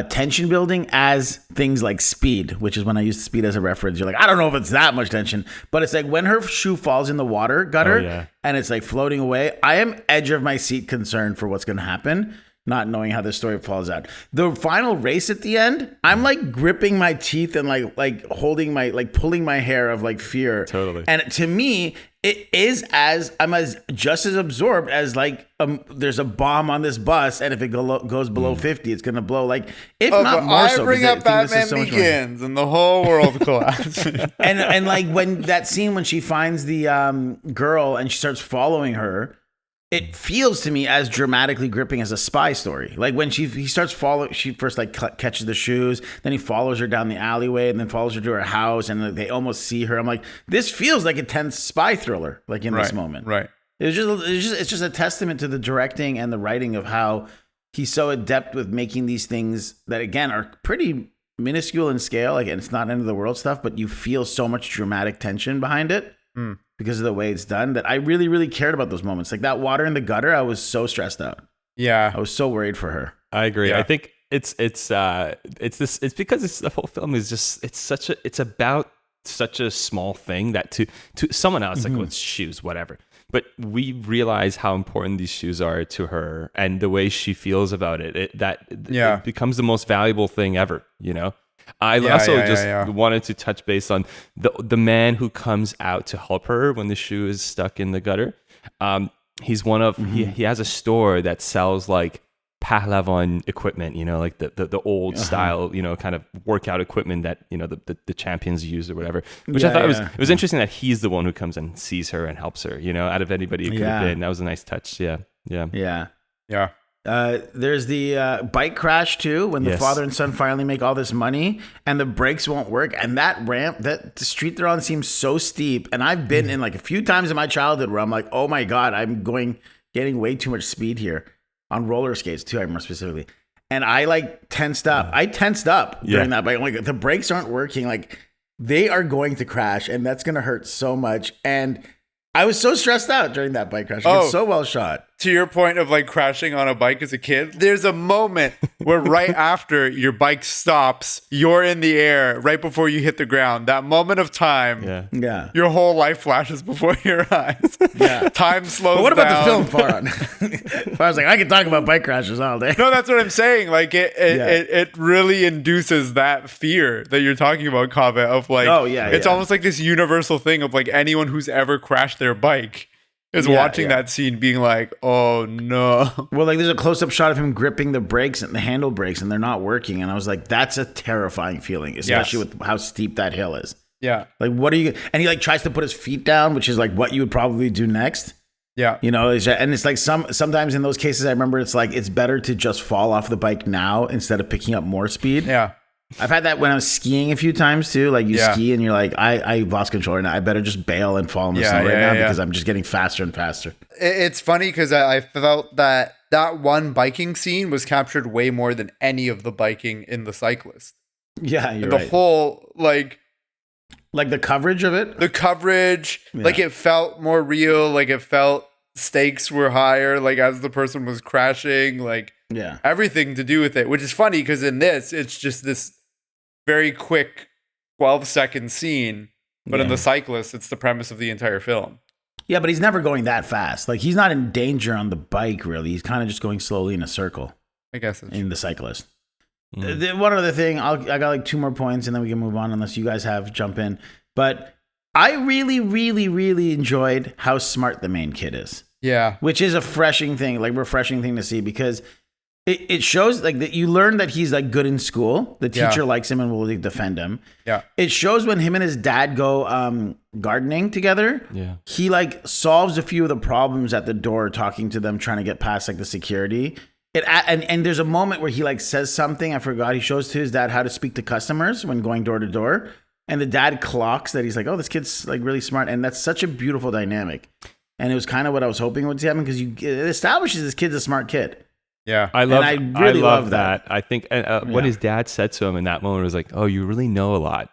tension building as things like Speed, which is when I used Speed as a reference. You're like, I don't know if it's that much tension, but it's like when her shoe falls in the water gutter and it's like floating away, I am edge of my seat concerned for what's going to happen, not knowing how this story falls out. The final race at the end, I'm like gripping my teeth and like holding my, like pulling my hair of like fear. Totally. And to me, it is I'm just as absorbed as like there's a bomb on this bus, and if it goes below 50, it's gonna blow. Like, if not more so. I bring up Batman Begins, and the whole world collapses. and like when that scene when she finds the girl and she starts following her, it feels to me as dramatically gripping as a spy story. Like when he starts following, she first like catches the shoes, then he follows her down the alleyway, and then follows her to her house, and they almost see her. I'm like, this feels like a tense spy thriller. Like in this moment, right? It's just a testament to the directing and the writing of how he's so adept with making these things that again are pretty minuscule in scale. Like, and it's not end of the world stuff, but you feel so much dramatic tension behind it. Because of the way it's done, that I really, really cared about those moments. Like that water in the gutter, I was so stressed out. Yeah. I was so worried for her. I agree. Yeah. I think it's because the whole film is just, it's about such a small thing that to someone else, like, well, it's shoes, whatever. But we realize how important these shoes are to her and the way she feels about it. It becomes the most valuable thing ever, I also wanted to touch base on the man who comes out to help her when the shoe is stuck in the gutter. He's one of he has a store that sells like Pahlavon equipment, like the old style, kind of workout equipment that the champions use or whatever. Which I thought it was interesting that he's the one who comes and sees her and helps her. Out of anybody it could have been. That was a nice touch. Yeah. There's the bike crash too, when the father and son finally make all this money and the brakes won't work, and that ramp, that the street they're on seems so steep. And I've been in like a few times in my childhood where I'm like, oh my god, I'm getting way too much speed here on roller skates too. I remember specifically, and I like tensed up. I tensed up during that bike. Like, the brakes aren't working. Like, they are going to crash, and that's gonna hurt so much. And I was so stressed out during that bike crash. It's so well shot. to your point of like crashing on a bike as a kid, there's a moment where right after your bike stops, you're in the air right before you hit the ground. That moment of time, Yeah. your whole life flashes before your eyes. Yeah. Time slows But what about down. the film, Farhan? I was like, I could talk about bike crashes all day. No, that's what I'm saying. Like it really induces that fear that you're talking about, Kaveh, of like, it's almost like this universal thing of like anyone who's ever crashed their bike is watching that scene being like, oh no. Well, like there's a close-up shot of him gripping the brakes and the handle brakes and they're not working. And I was like, that's a terrifying feeling, especially with how steep that hill is. Yeah. Like, what are you, and he like tries to put his feet down, which is like what you would probably do next. Yeah. You know, and it's like sometimes in those cases, I remember it's like, it's better to just fall off the bike now instead of picking up more speed. Yeah. I've had that when I was skiing a few times too. Like you ski and you're like, I lost control right now. I better just bail and fall in the snow right now because I'm just getting faster and faster. It's funny because I felt that one biking scene was captured way more than any of the biking in The Cyclist. Yeah, you're the right. whole like the coverage of it. The coverage, like it felt more real. Like it felt stakes were higher. Like as the person was crashing, like everything to do with it. Which is funny because in this, it's just this very quick 12-second scene, but in The Cyclist, it's the premise of the entire film. Yeah, but he's never going that fast. Like he's not in danger on the bike, really. He's kind of just going slowly in a circle. I guess that's in The Cyclist. One other thing, I got like 2 more points, and then we can move on unless you guys have jump in. But I really, really, really enjoyed how smart the main kid is. Yeah, which is a refreshing thing to see because it shows like that you learn that he's like good in school. The teacher likes him and will defend him. Yeah. It shows when him and his dad go gardening together. Yeah. He like solves a few of the problems at the door, talking to them, trying to get past like the security. And there's a moment where he like says something, I forgot. He shows to his dad how to speak to customers when going door to door. And the dad clocks that he's like, oh, this kid's like really smart. And that's such a beautiful dynamic. And it was kind of what I was hoping would happen because it establishes this kid's a smart kid. Yeah, I love that. I think what his dad said to him in that moment was like, "Oh, you really know a lot."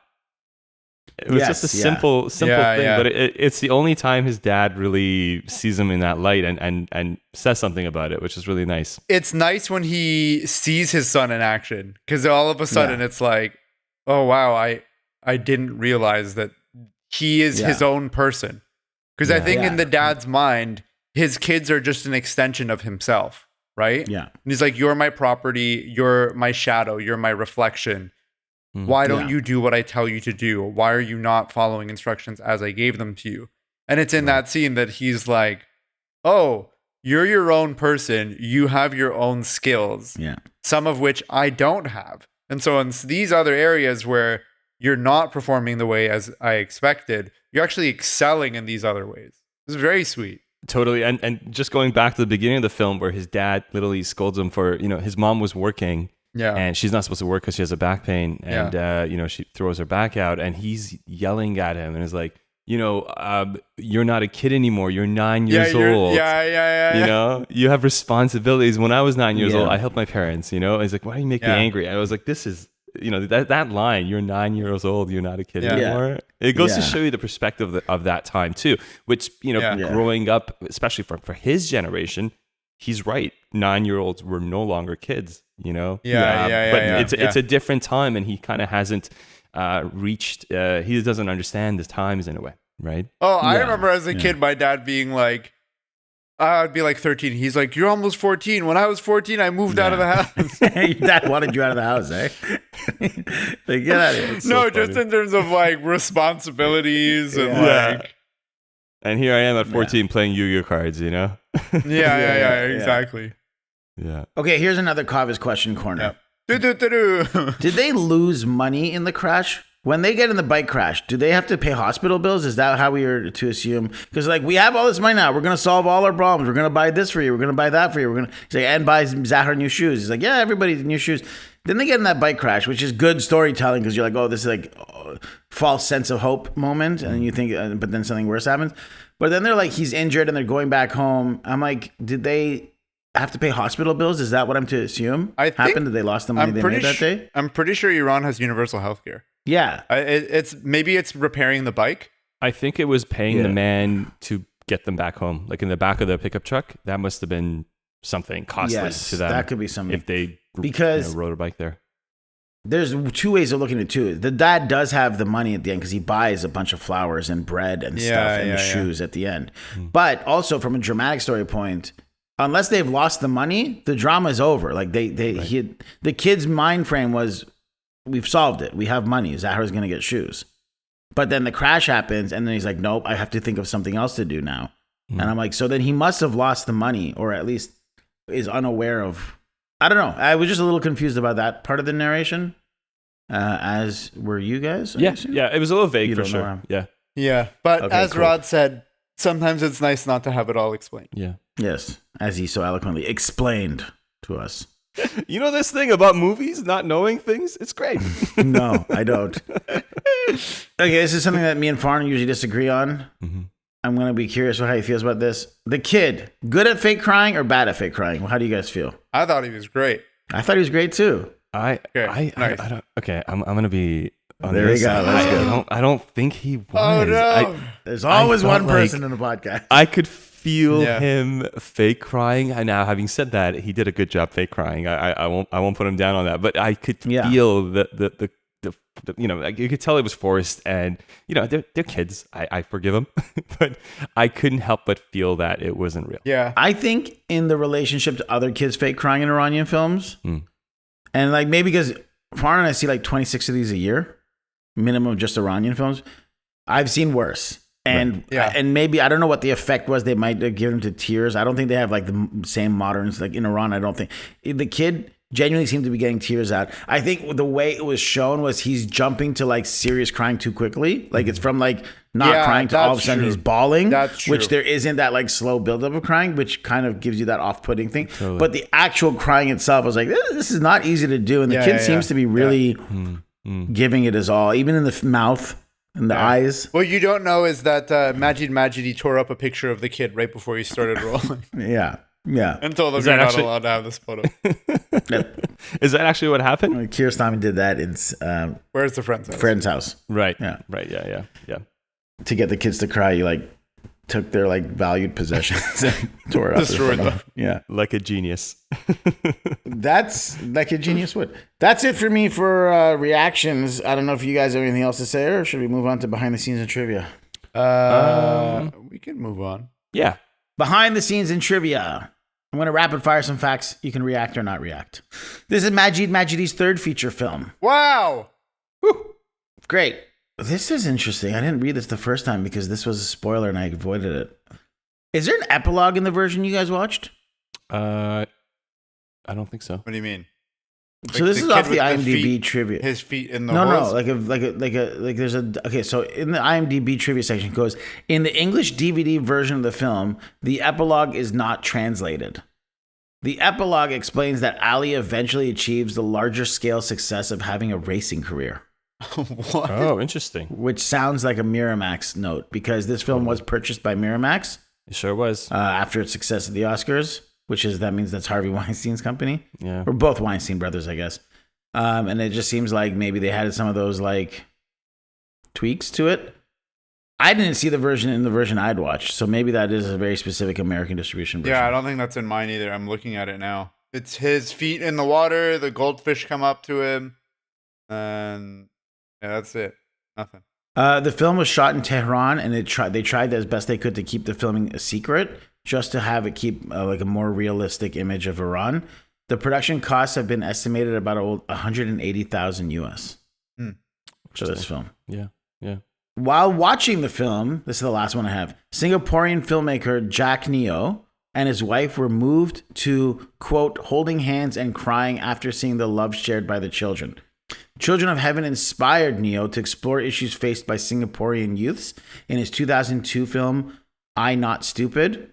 It was just a simple thing, but it's the only time his dad really sees him in that light and says something about it, which is really nice. It's nice when he sees his son in action because all of a sudden it's like, "Oh wow, I didn't realize that he is his own person." Because I think in the dad's mind, his kids are just an extension of himself. Right? Yeah. And he's like, you're my property. You're my shadow. You're my reflection. Why don't you do what I tell you to do? Why are you not following instructions as I gave them to you? And it's in that scene that he's like, oh, you're your own person. You have your own skills. Yeah. Some of which I don't have. And so in these other areas where you're not performing the way as I expected, you're actually excelling in these other ways. It's very sweet. Totally. And just going back to the beginning of the film where his dad literally scolds him for, his mom was working and she's not supposed to work because she has a back pain and, she throws her back out and he's yelling at him and is like, you're not a kid anymore. You're 9 years old. You have responsibilities. When I was 9 years old, I helped my parents, He's like, why do you make me angry? I was like, this is, that line, you're 9 years old, you're not a kid anymore. It goes to show you the perspective of that time too, which, growing up, especially for his generation, he's right. 9-year-olds were no longer kids, But it's a different time and he kind of hasn't reached, he doesn't understand the times in a way, right? Oh, I remember as a kid, my dad being like, I'd be like 13. He's like, you're almost 14. When I was 14, I moved out of the house. Your dad wanted you out of the house, eh? Like, get out of here. No, just in terms of like responsibilities and like. And here I am at 14 playing Yu-Gi-Oh cards, Yeah, exactly. Yeah. Okay, here's another Kaveh's question corner. Yep. Did they lose money in the crash? When they get in the bike crash, do they have to pay hospital bills? Is that how we are to assume? Because like we have all this money now, we're gonna solve all our problems. We're gonna buy this for you. We're gonna buy that for you. We're gonna say and buy Zahar new shoes. He's like, yeah, everybody's new shoes. Then they get in that bike crash, which is good storytelling because you're like, oh, this is like false sense of hope moment, and you think, but then something worse happens. But then they're like, he's injured, and they're going back home. I'm like, did they have to pay hospital bills? Is that what I'm to assume happened? Did they lost the money they made that day? I'm pretty sure Iran has universal healthcare. Yeah, it's repairing the bike. I think it was paying the man to get them back home, like in the back of the pickup truck. That must have been something costly to them. That could be something. If they because rode a bike there. There's two ways of looking at it too. The dad does have the money at the end because he buys a bunch of flowers and bread and stuff and the shoes at the end. But also from a dramatic story point, unless they've lost the money, the drama is over. Like the kid's mind frame was, we've solved it. We have money. Zahra's going to get shoes. But then the crash happens and then he's like, nope, I have to think of something else to do now. And I'm like, so then he must have lost the money, or at least is unaware of, I don't know. I was just a little confused about that part of the narration. As were you guys? Yeah. It was a little vague for sure. Yeah. But Okay, as cool. Rod said, sometimes it's nice not to have it all explained. Yeah. Yes, as he so eloquently explained to us. You know this thing about movies not knowing things? It's great. No, I don't. Okay, this is something that me and Farn usually disagree on. Mm-hmm. I'm going to be curious how he feels about this. The kid, good at fake crying or bad at fake crying? Well, how do you guys feel? I thought he was great. I thought he was great too. I don't. Okay, I'm gonna be. On There this. you go. Let's go. I don't think he was. Oh no! There's always one felt person like in the podcast. I could feel him fake crying. And now, having said that, he did a good job fake crying. I won't put him down on that. But I could feel the you know, like you could tell it was forced, and you know they're kids. I forgive them, but I couldn't help but feel that it wasn't real. Yeah, I think in the relationship to other kids fake crying in Iranian films, and like maybe because Farn and I see like 26 of these a year, minimum of just Iranian films. I've seen worse. And and maybe I don't know what the effect was. They might have given to tears. I don't think they have like the same moderns like in Iran. I don't think the kid genuinely seemed to be getting tears out. I think the way it was shown was he's jumping to like serious crying too quickly. Like it's from like not crying to all of a sudden he's bawling. That's true. Which there isn't that like slow buildup of crying, which kind of gives you that off-putting thing. Totally. But the actual crying itself, I was like, this is not easy to do. And the kid seems to be really giving it his all, even in the mouth and the eyes. What you don't know is that Majidi tore up a picture of the kid right before he started rolling. Yeah. And told him Is you're that not actually- allowed to have this photo. Is that actually what happened? Kiarostami did that in Where's the friend's house? friend's house. Right. Yeah. Right. Yeah. To get the kids to cry, you like took their like valued possessions and tore it up. Destroyed them. Yeah. Like a genius. That's like a genius would. That's it for me for reactions. I don't know if you guys have anything else to say, or should we move on to behind the scenes and trivia? We can move on. Yeah. Behind the scenes and trivia. I'm going to rapid fire some facts. You can react or not react. This is Majidi's third feature film. Wow. Great. This is interesting. I didn't read this the first time because this was a spoiler and I avoided it. Is there an epilogue in the version you guys watched? I don't think so. What do you mean? So Like this the is kid off the with IMDb feet- trivia. His feet in the No, holes? like there's a okay. So in the IMDb trivia section it goes, in the English DVD version of the film, the epilogue is not translated. The epilogue explains that Ali eventually achieves the larger scale success of having a racing career, What? Oh, interesting. which sounds like a Miramax note because this film was purchased by Miramax It sure was. after its success at the Oscars, that means that's Harvey Weinstein's company. Yeah. Or both Weinstein brothers, I guess. And it just seems like maybe they had some of those like tweaks to it. I didn't see the version I'd watched, so maybe that is a very specific American distribution version. Yeah, I don't think that's in mine either. I'm looking at it now. It's his feet in the water. The goldfish come up to him. And yeah, that's it. Nothing. The film was shot in Tehran, and they tried as best they could to keep the filming a secret, just to have it keep like a more realistic image of Iran. The production costs have been estimated about 180,000 US for this film. Yeah. While watching the film, this is the last one I have, Singaporean filmmaker Jack Neo and his wife were moved to, quote, holding hands and crying after seeing the love shared by the children. Children of Heaven inspired Neo to explore issues faced by Singaporean youths in his 2002 film, I Not Stupid.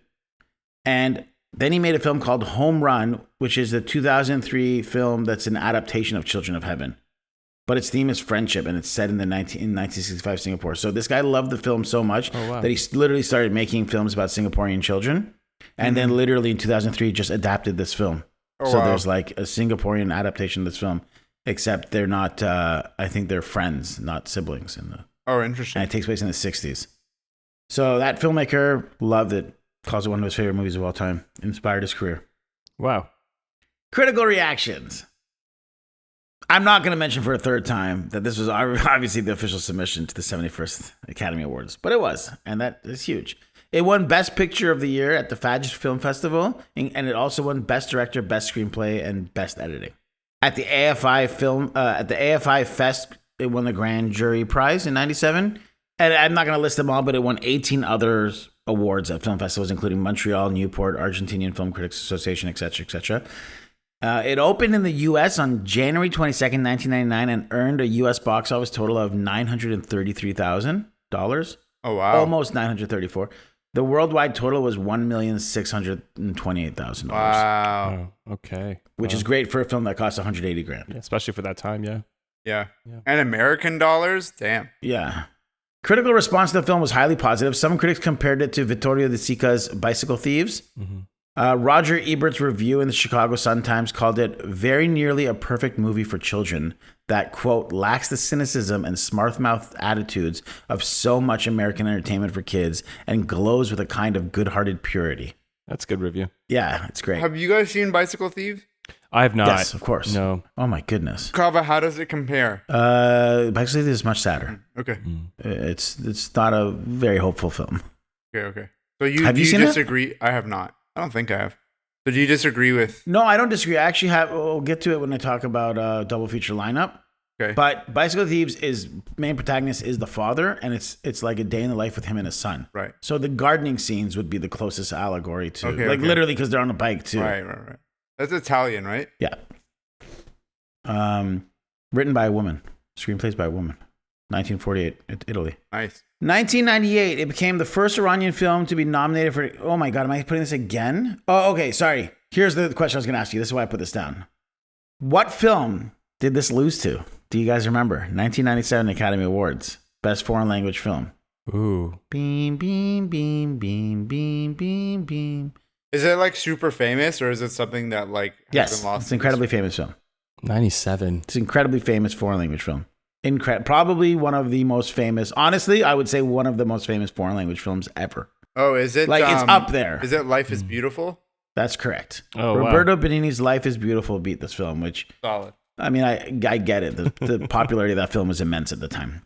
And then he made a film called Home Run, which is the 2003 film that's an adaptation of Children of Heaven. But its theme is friendship, and it's set in 1965 Singapore. So this guy loved the film so much that he literally started making films about Singaporean children. And then literally in 2003, just adapted this film. There's like a Singaporean adaptation of this film, except they're not, I think they're friends, not siblings. Oh, interesting. And it takes place in the 60s. So that filmmaker loved it. Calls it one of his favorite movies of all time. Inspired his career. Wow. Critical reactions. I'm not going to mention for a third time that this was obviously the official submission to the 71st Academy Awards, but it was, and that is huge. It won Best Picture of the Year at the Fajr Film Festival, and it also won Best Director, Best Screenplay, and Best Editing. At the AFI Fest, it won the Grand Jury Prize in '97, and I'm not going to list them all, but it won 18 other awards at film festivals, including Montreal, Newport, Argentinian Film Critics Association, etc., etc. It opened in the U.S. on January 22nd, 1999, and earned a U.S. box office total of $933,000. Oh, wow. Almost $934,000. The worldwide total was $1,628,000. Wow. Oh, okay. Which is great for a film that cost $180,000. Yeah, especially for that time, yeah. Yeah. And American dollars? Damn. Yeah. Critical response to the film was highly positive. Some critics compared it to Vittorio De Sica's Bicycle Thieves. Mm-hmm. Roger Ebert's review in the Chicago Sun-Times called it very nearly a perfect movie for children that, quote, lacks the cynicism and smart-mouthed attitudes of so much American entertainment for kids and glows with a kind of good-hearted purity. That's a good review. Yeah, it's great. Have you guys seen Bicycle Thieves? I have not. Yes, of course. No. Oh, my goodness. Kava, how does it compare? Bicycle Thieves is much sadder. Okay. It's not a very hopeful film. Okay. So you seen it? disagree? I have not. I don't think I have. So do you disagree with? No, I don't disagree. I actually have. We'll get to it when I talk about double feature lineup. Okay. But Bicycle Thieves is main protagonist is the father, and it's like a day in the life with him and his son. Right. So the gardening scenes would be the closest allegory to, Okay. literally because they're on a bike too. Right. That's Italian, right? Yeah. Written by a woman. Screenplays by a woman. 1948, Italy. Nice. 1998, it became the first Iranian film to be nominated for. Oh my God, am I putting this again? Oh, okay, sorry. Here's the question I was going to ask you. This is why I put this down. What film did this lose to? Do you guys remember? 1997 Academy Awards. Best Foreign Language Film. Ooh. Beam, beam, beam, beam, beam, beam, beam. Is it like super famous, or is it something that like has Yes, been lost? it's an incredibly famous film. 97. It's an incredibly famous foreign language film. Probably one of the most famous. Honestly, I would say one of the most famous foreign language films ever. Oh, is it? Like it's up there. Is it Life is Beautiful? That's correct. Oh, Roberto Benigni's Life is Beautiful beat this film, which Solid. I mean, I get it. The popularity of that film was immense at the time.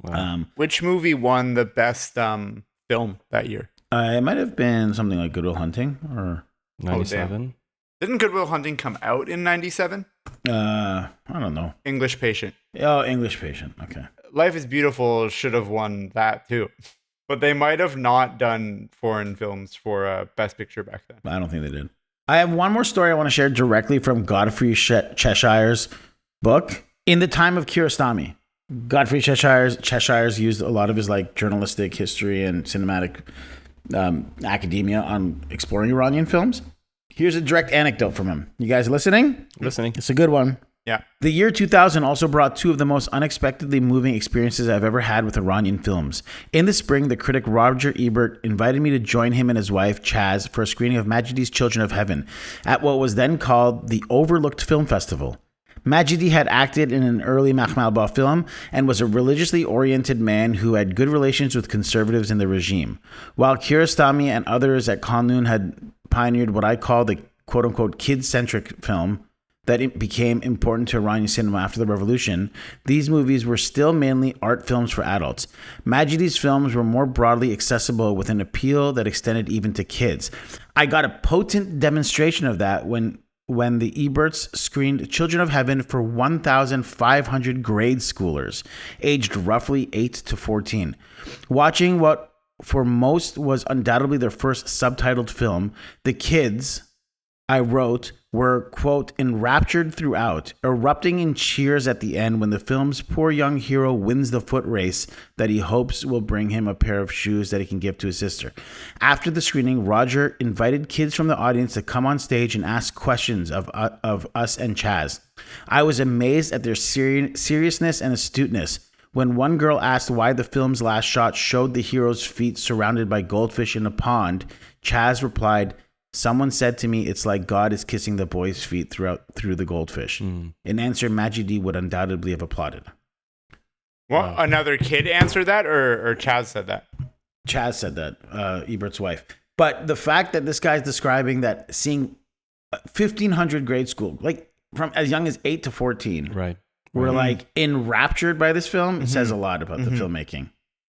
Wow. Which movie won the best film that year? It might have been something like Good Will Hunting or 97. Didn't Good Will Hunting come out in 97? I don't know. English Patient. Oh, English Patient. Okay. Life is Beautiful should have won that too. But they might have not done foreign films for Best Picture back then. I don't think they did. I have one more story I want to share directly from Godfrey Cheshire's book, In the Time of Kiarostami. Godfrey Cheshire's used a lot of his like journalistic history and cinematic academia on exploring Iranian films. Here's a direct anecdote from him. You guys listening? Listening. It's a good one. Yeah. The year 2000 also brought two of the most unexpectedly moving experiences I've ever had with Iranian films. In the spring, the critic Roger Ebert invited me to join him and his wife, Chaz, for a screening of Majidi's Children of Heaven at what was then called the Overlooked Film Festival. Majidi had acted in an early Makhmalbaf film and was a religiously oriented man who had good relations with conservatives in the regime. While Kiarostami and others at Kanun had pioneered what I call the quote-unquote kid-centric film that it became important to Iranian cinema after the revolution, these movies were still mainly art films for adults. Majidi's films were more broadly accessible with an appeal that extended even to kids. I got a potent demonstration of that when the Eberts screened Children of Heaven for 1,500 grade schoolers, aged roughly 8 to 14. Watching what for most was undoubtedly their first subtitled film, the kids, I wrote, were, quote, enraptured throughout, erupting in cheers at the end when the film's poor young hero wins the foot race that he hopes will bring him a pair of shoes that he can give to his sister. After the screening, Roger invited kids from the audience to come on stage and ask questions of us and Chaz. I was amazed at their seriousness and astuteness. When one girl asked why the film's last shot showed the hero's feet surrounded by goldfish in a pond, Chaz replied, "Someone said to me, it's like God is kissing the boy's feet through the goldfish." An answer Majidi would undoubtedly have applauded. Well, another kid answered that, or Chaz said that? Chaz said that, Ebert's wife. But the fact that this guy's describing that seeing 1,500 grade school, like from as young as 8 to 14, Right. were like enraptured by this film, it says a lot about the filmmaking.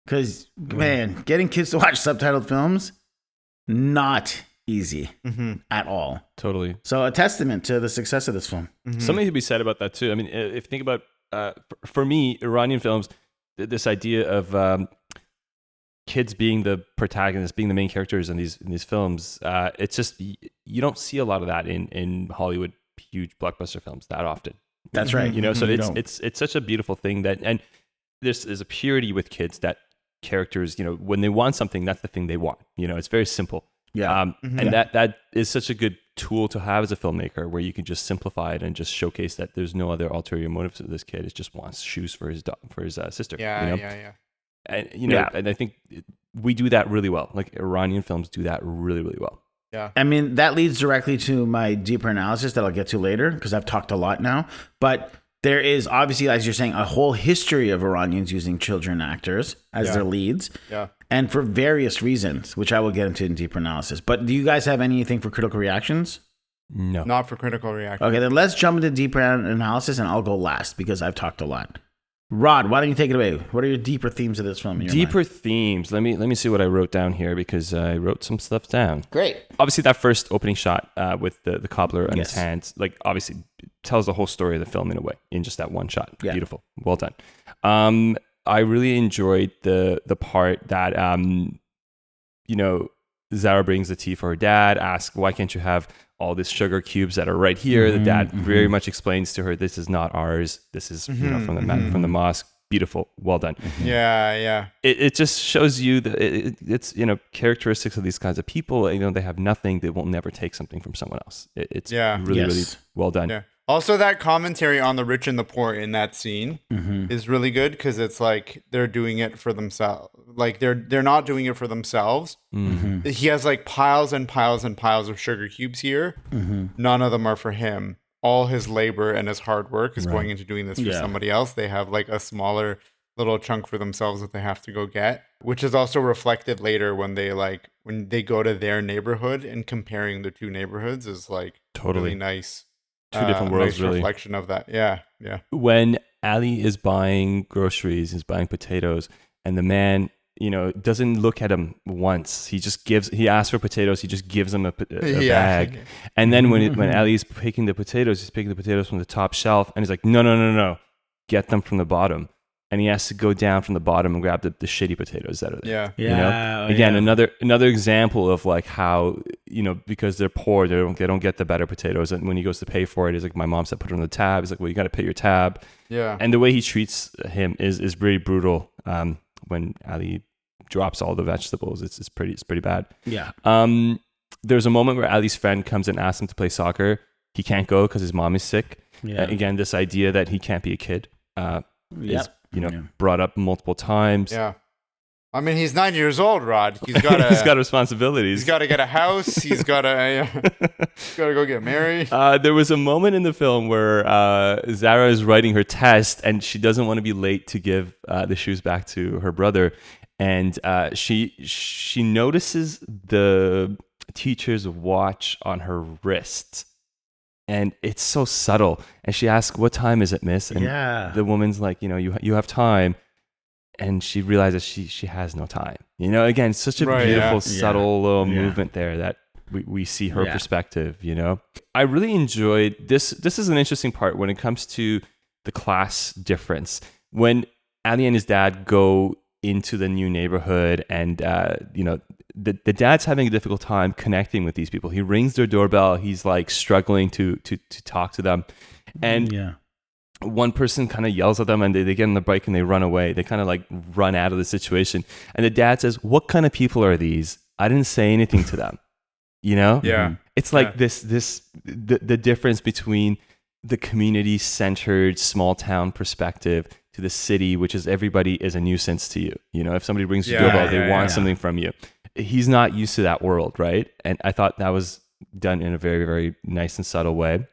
Because, man, getting kids to watch subtitled films, not easy at all. Totally. So a testament to the success of this film. Something to be said about that too. I mean, if you think about, for me, Iranian films, this idea of kids being the protagonists, being the main characters in these films, it's just, you don't see a lot of that in Hollywood huge blockbuster films that often. That's right. You know, so it's such a beautiful thing that, and this is a purity with kids that characters, you know, when they want something, that's the thing they want. You know, it's very simple. Yeah. And that is such a good tool to have as a filmmaker, where you can just simplify it and just showcase that there's no other ulterior motive to this kid. It just wants shoes for his sister. Yeah, you know? yeah. And you know, and I think we do that really well. Like Iranian films do that really, really well. Yeah. I mean, that leads directly to my deeper analysis that I'll get to later, because I've talked a lot now. But there is obviously, as you're saying, a whole history of Iranians using children actors as their leads. Yeah. And for various reasons, which I will get into in deeper analysis. But do you guys have anything for critical reactions? No. Not for critical reaction. Okay, then let's jump into deeper analysis, and I'll go last because I've talked a lot. Rod, why don't you take it away? What are your deeper themes of this film? Deeper themes. Let me see what I wrote down here, because I wrote some stuff down. Great. Obviously, that first opening shot with the cobbler on his hands, like obviously tells the whole story of the film in a way, in just that one shot. Yeah. Beautiful. Well done. I really enjoyed the part that you know, Zara brings the tea for her dad, asks, why can't you have all these sugar cubes that are right here? The dad very much explains to her, this is not ours. This is you know, from the mosque. Beautiful. Well done. Yeah. It just shows you that it's, you know, characteristics of these kinds of people. You know, they have nothing. They will never take something from someone else. It's really well done. Yeah. Also, that commentary on the rich and the poor in that scene is really good, because it's like they're doing it for themselves. Like they're not doing it for themselves. He has like piles and piles and piles of sugar cubes here. None of them are for him. All his labor and his hard work is going into doing this for somebody else. They have like a smaller little chunk for themselves that they have to go get, which is also reflected later when they go to their neighborhood, and comparing the two neighborhoods is like really nice. Two different worlds, nice really. Reflection of that. Yeah. When Ali is buying groceries, he's buying potatoes, and the man, you know, doesn't look at him once. He asks for potatoes. He just gives him a bag. And then when Ali's picking the potatoes, he's picking the potatoes from the top shelf, and he's like, no, get them from the bottom. And he has to go down from the bottom and grab the shitty potatoes that are there. Yeah. You know? Again, another example of like how, you know, because they're poor, they don't get the better potatoes. And when he goes to pay for it, he's like, my mom said put it on the tab. He's like, well, you got to pay your tab. Yeah. And the way he treats him is very brutal. When Ali drops all the vegetables, it's pretty bad. Yeah. There's a moment where Ali's friend comes and asks him to play soccer. He can't go because his mom is sick. Yeah. Again, this idea that he can't be a kid is, you know, brought up multiple times. Yeah. I mean, he's 9 years old, Rod. He's got responsibilities. He's got to get a house. He's got to go get married. There was a moment in the film where Zara is writing her test, and she doesn't want to be late to give the shoes back to her brother, and she notices the teacher's watch on her wrist. And it's so subtle. And she asks, what time is it, miss? And the woman's like, you know, you have time. And she realizes she has no time. You know, again, such a beautiful, subtle little movement there that we see her perspective, you know. I really enjoyed this. This is an interesting part when it comes to the class difference. When Ali and his dad go into the new neighborhood, and, you know, the dad's having a difficult time connecting with these people. He rings their doorbell. He's like struggling to talk to them. And one person kind of yells at them, and they get on the bike and they run away. They kind of like run out of the situation. And the dad says, what kind of people are these? I didn't say anything to them. You know? Yeah. It's like the difference between the community-centered small town perspective to the city, which is everybody is a nuisance to you. You know, if somebody brings you doorbell, they want something from you. He's not used to that world, right? And I thought that was done in a very, very nice and subtle way.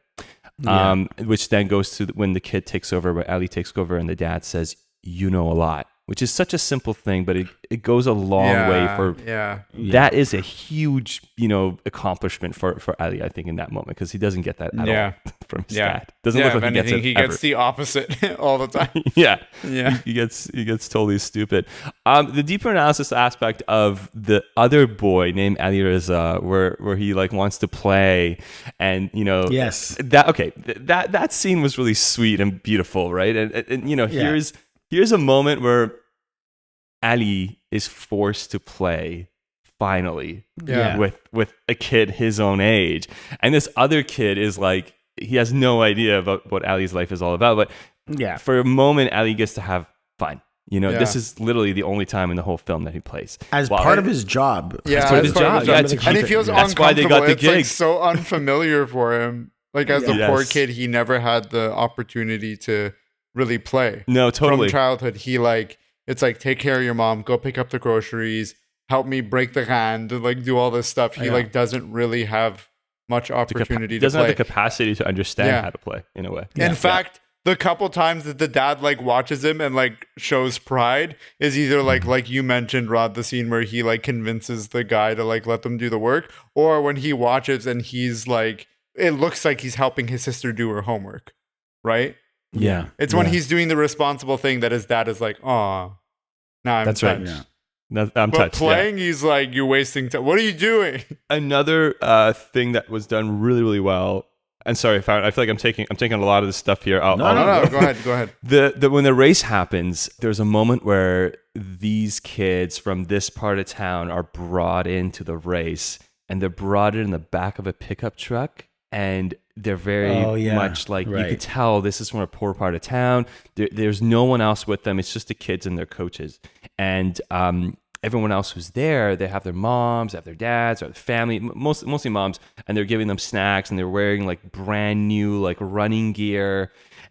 Which then goes to when the kid takes over, where Ali takes over, and the dad says, you know a lot. which is such a simple thing, but it goes a long way for. Yeah. That is a huge, accomplishment for Ali, I think, in that moment, because he doesn't get that at all from his dad. Doesn't look like if anything, he ever. gets the opposite all the time. Yeah. Yeah. He gets totally stupid. The deeper analysis aspect of the other boy named Ali Reza, where he like wants to play, and Yes. that scene was really sweet and beautiful, right? And here's a moment where Ali is forced to play finally with a kid his own age, and this other kid is like, he has no idea about what Ali's life is all about, but for a moment Ali gets to have fun. This is literally the only time in the whole film that he plays as part of his job. Yeah, as part of his job. And he feels That's uncomfortable. why they got the it's gig. like so unfamiliar for him. Like as a poor kid, he never had the opportunity to really play. No, totally. From childhood, it's like, take care of your mom, go pick up the groceries, help me break the hand, and like do all this stuff. He like doesn't really have much opportunity to play. Doesn't have the capacity to understand how to play in a way. In fact, the couple times that the dad like watches him and like shows pride is either like you mentioned, Rod, the scene where he like convinces the guy to like let them do the work, or when he watches and he's like, it looks like he's helping his sister do her homework, right? Yeah. It's when he's doing the responsible thing that his dad is like, "Oh, now I'm That's touched." right. Yeah. I'm but touched. playing, he's like, "You're wasting time. What are you doing?" Another thing that was done really, really well. And sorry, I feel like I'm taking a lot of this stuff here. No. Go ahead. When the race happens, there's a moment where these kids from this part of town are brought into the race, and they're brought in the back of a pickup truck, and they're very much like, you could tell this is from a poor part of town. There's no one else with them. It's just the kids and their coaches. And everyone else who's there, they have their moms, they have their dads, or their family, mostly moms, and they're giving them snacks, and they're wearing like brand new like running gear.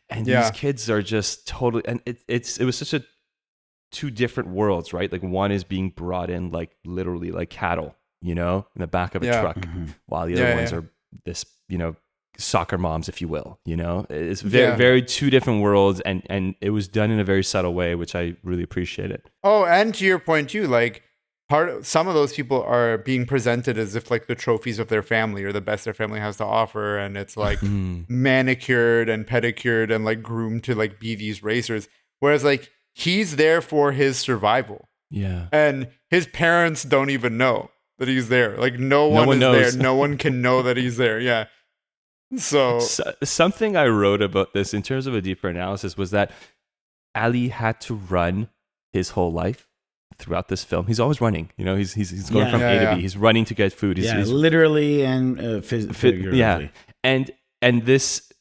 And these kids are just totally, and it was such a two different worlds, right? Like one is being brought in like literally like cattle, in the back of a truck, while the other ones are this, soccer moms, if you will. It's very, very two different worlds, and it was done in a very subtle way, which I really appreciated. Oh, and to your point too, like some of those people are being presented as if like the trophies of their family or the best their family has to offer, and it's like manicured and pedicured and like groomed to like be these racers, whereas like he's there for his survival. Yeah, and his parents don't even know that he's there. Like no one is knows. there. No one can know that he's there. Yeah. So something I wrote about this in terms of a deeper analysis was that Ali had to run his whole life throughout this film. He's always running. He's going from A to B. He's running to get food. He's literally and figuratively. Yeah, and this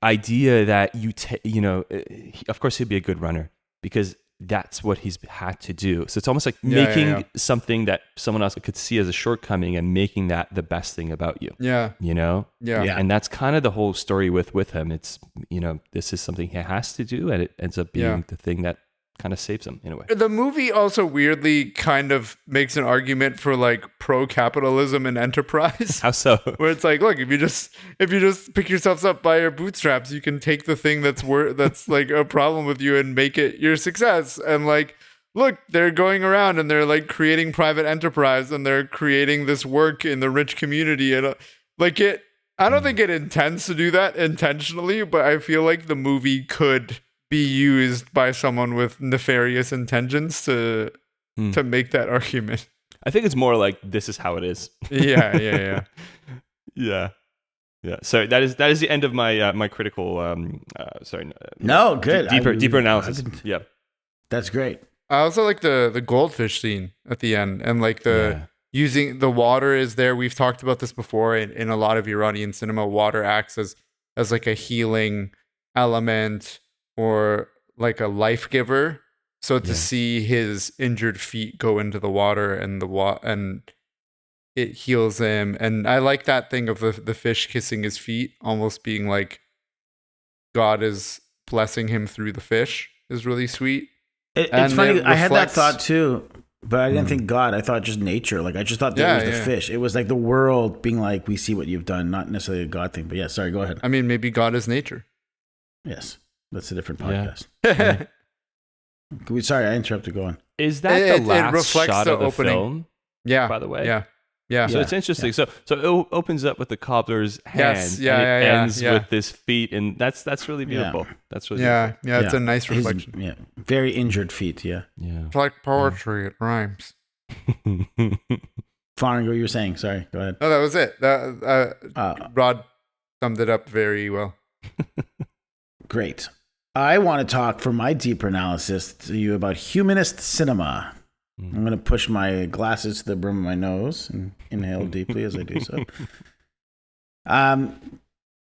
idea that of course he'd be a good runner because that's what he's had to do. So it's almost like making something that someone else could see as a shortcoming and making that the best thing about you. Yeah. And that's kind of the whole story with him. It's, this is something he has to do, and it ends up being the thing that kind of saves him in a way. The movie also weirdly kind of makes an argument for like pro-capitalism and enterprise. How so? Where it's like, look, if you just pick yourselves up by your bootstraps, you can take the thing that's like a problem with you and make it your success. And like, look, they're going around and they're like creating private enterprise and they're creating this work in the rich community, and I don't think it intends to do that intentionally, but I feel like the movie could be used by someone with nefarious intentions to make that argument. I think it's more like this is how it is. Yeah. So that is the end of my my critical. Good. Deeper analysis. Yeah, that's great. I also like the goldfish scene at the end, and like using the water is there. We've talked about this before in a lot of Iranian cinema. Water acts as like a healing element, or like a life giver. So to see his injured feet go into the water and and it heals him. And I like that thing of the fish kissing his feet, almost being like God is blessing him through the fish, is really sweet. It's funny. I had that thought too, but I didn't think God. I thought just nature. Like I just thought that was the fish. It was like the world being like, we see what you've done, not necessarily a God thing. But yeah, sorry, go ahead. I mean, maybe God is nature. Yes. That's a different podcast. Yeah. Sorry, I interrupted. Go on. Is that It the last reflects shot the of the opening. film? Yeah. By the way. Yeah. So it's interesting. So it opens up with the cobbler's hand, Yeah, and it yeah, ends yeah. with his feet, and that's really beautiful. That's really Yeah. It's a nice His- reflection. very injured feet. Yeah. beautiful. It's like poetry. It rhymes. Yeah. Foreign, what you were saying? Sorry, go ahead. No, that was it. Rod summed it up very well. Great. I want to talk for my deeper analysis to you about humanist cinema. I'm going to push my glasses to the brim of my nose and inhale deeply as I do so. I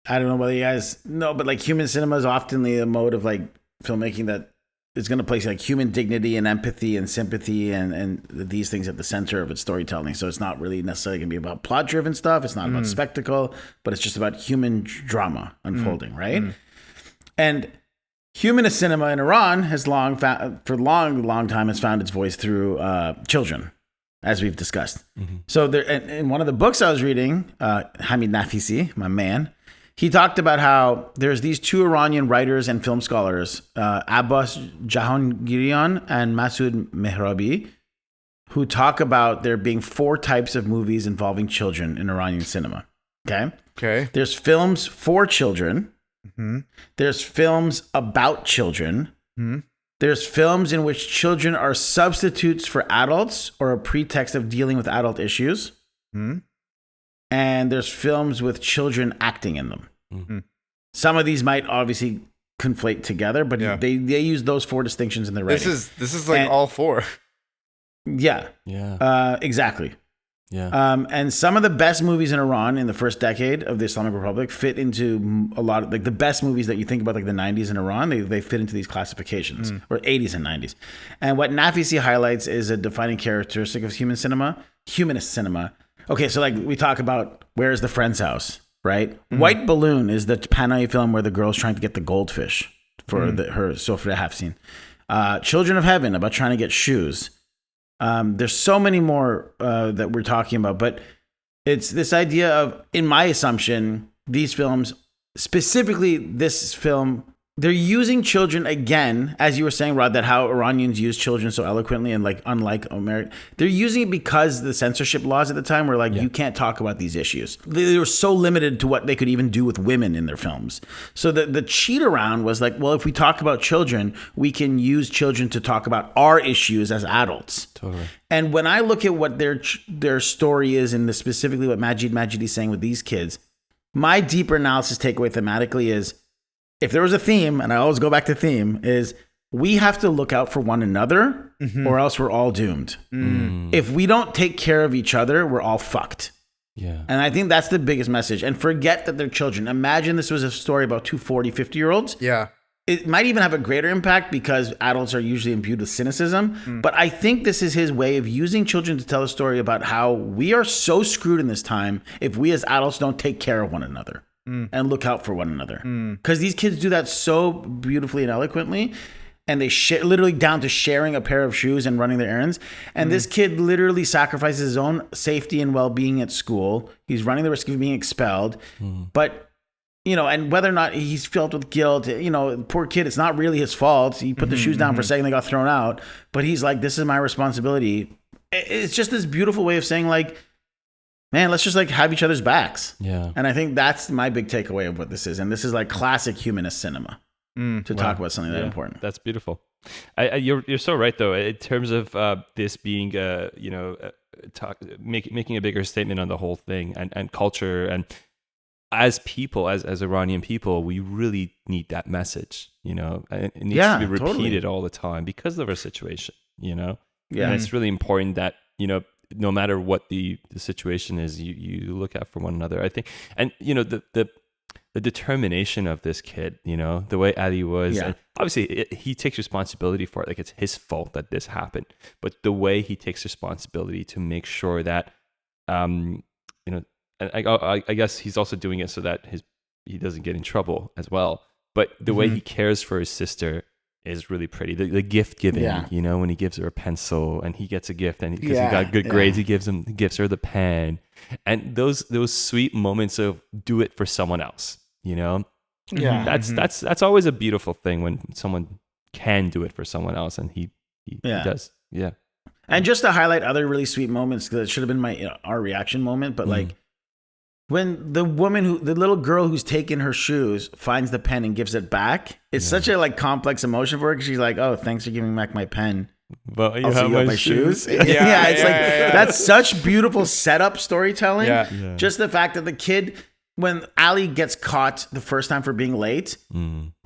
don't know whether you guys know, but like human cinema is often a mode of like filmmaking that is going to place like human dignity and empathy and sympathy and these things at the center of its storytelling. So it's not really necessarily going to be about plot-driven stuff. It's not about spectacle, but it's just about human drama unfolding, right? And humanist cinema in Iran has long time has found its voice through children, as we've discussed. So there, in one of the books I was reading, Hamid Nafisi, my man, he talked about how there's these two Iranian writers and film scholars, Abbas Jahangirian and Masoud Mehrabi, who talk about there being 4 types of movies involving children in Iranian cinema. Okay. There's films for children. There's films about children. There's films in which children are substitutes for adults or a pretext of dealing with adult issues. And there's films with children acting in them. Some of these might obviously conflate together, but they use those 4 distinctions in their writing. This is like all 4. Yeah. Exactly. Yeah. And some of the best movies in Iran in the first decade of the Islamic Republic fit into a lot of like the best movies that you think about, like the 90s in Iran, they fit into these classifications, or 80s and 90s. And what Nafisi highlights is a defining characteristic of humanist cinema. Okay, so like we talk about Where's the Friend's House, right? White Balloon is the Panay film where the girl's trying to get the goldfish for her Sofra Hafsin. Children of Heaven, about trying to get shoes. There's so many more that we're talking about, but it's this idea of, in my assumption, these films, specifically this film, they're using children again, as you were saying, Rod, that how Iranians use children so eloquently and like unlike America, they're using it because the censorship laws at the time were like, you can't talk about these issues. They were so limited to what they could even do with women in their films. So the cheat around was like, well, if we talk about children, we can use children to talk about our issues as adults. Totally. And when I look at what their story is, and specifically what Majid is saying with these kids, my deeper analysis takeaway thematically is, if there was a theme, and I always go back to theme, is we have to look out for one another or else we're all doomed. If we don't take care of each other, we're all fucked. Yeah. And I think that's the biggest message. And forget that they're children. Imagine this was a story about 2 40, 50-year-olds. Yeah. It might even have a greater impact because adults are usually imbued with cynicism. But I think this is his way of using children to tell a story about how we are so screwed in this time if we as adults don't take care of one another. And look out for one another. Because these kids do that so beautifully and eloquently. And they literally down to sharing a pair of shoes and running their errands. And this kid literally sacrifices his own safety and well-being at school. He's running the risk of being expelled. But, and whether or not he's filled with guilt, poor kid, it's not really his fault. He put the shoes down for a second, they got thrown out. But he's like, this is my responsibility. It's just this beautiful way of saying like, man, let's just like have each other's backs. Yeah. And I think that's my big takeaway of what this is. And this is like classic humanist cinema to talk about something that important. That's beautiful. You're so right though. In terms of this being, making a bigger statement on the whole thing and culture, and as people, as Iranian people, we really need that message. It needs to be repeated all the time because of our situation. And it's really important that no matter what the situation is, you look out for one another, I think. And, the determination of this kid, the way Ali was, and obviously he takes responsibility for it. Like it's his fault that this happened, but the way he takes responsibility to make sure that, and I guess he's also doing it so that he doesn't get in trouble as well. But the way he cares for his sister is really pretty. The gift giving, when he gives her a pencil and he gets a gift, and because he got good grades, he gives her the pen, and those sweet moments of do it for someone else. That's always a beautiful thing when someone can do it for someone else, and he does. Yeah. And just to highlight other really sweet moments, because it should have been our reaction moment, but like when the little girl who's taken her shoes finds the pen and gives it back, it's such a like complex emotion for her, because she's like, "Oh, thanks for giving back my pen. But you Also, have you got my shoes." That's such beautiful setup storytelling. Yeah. Just the fact that the kid, when Ali gets caught the first time for being late,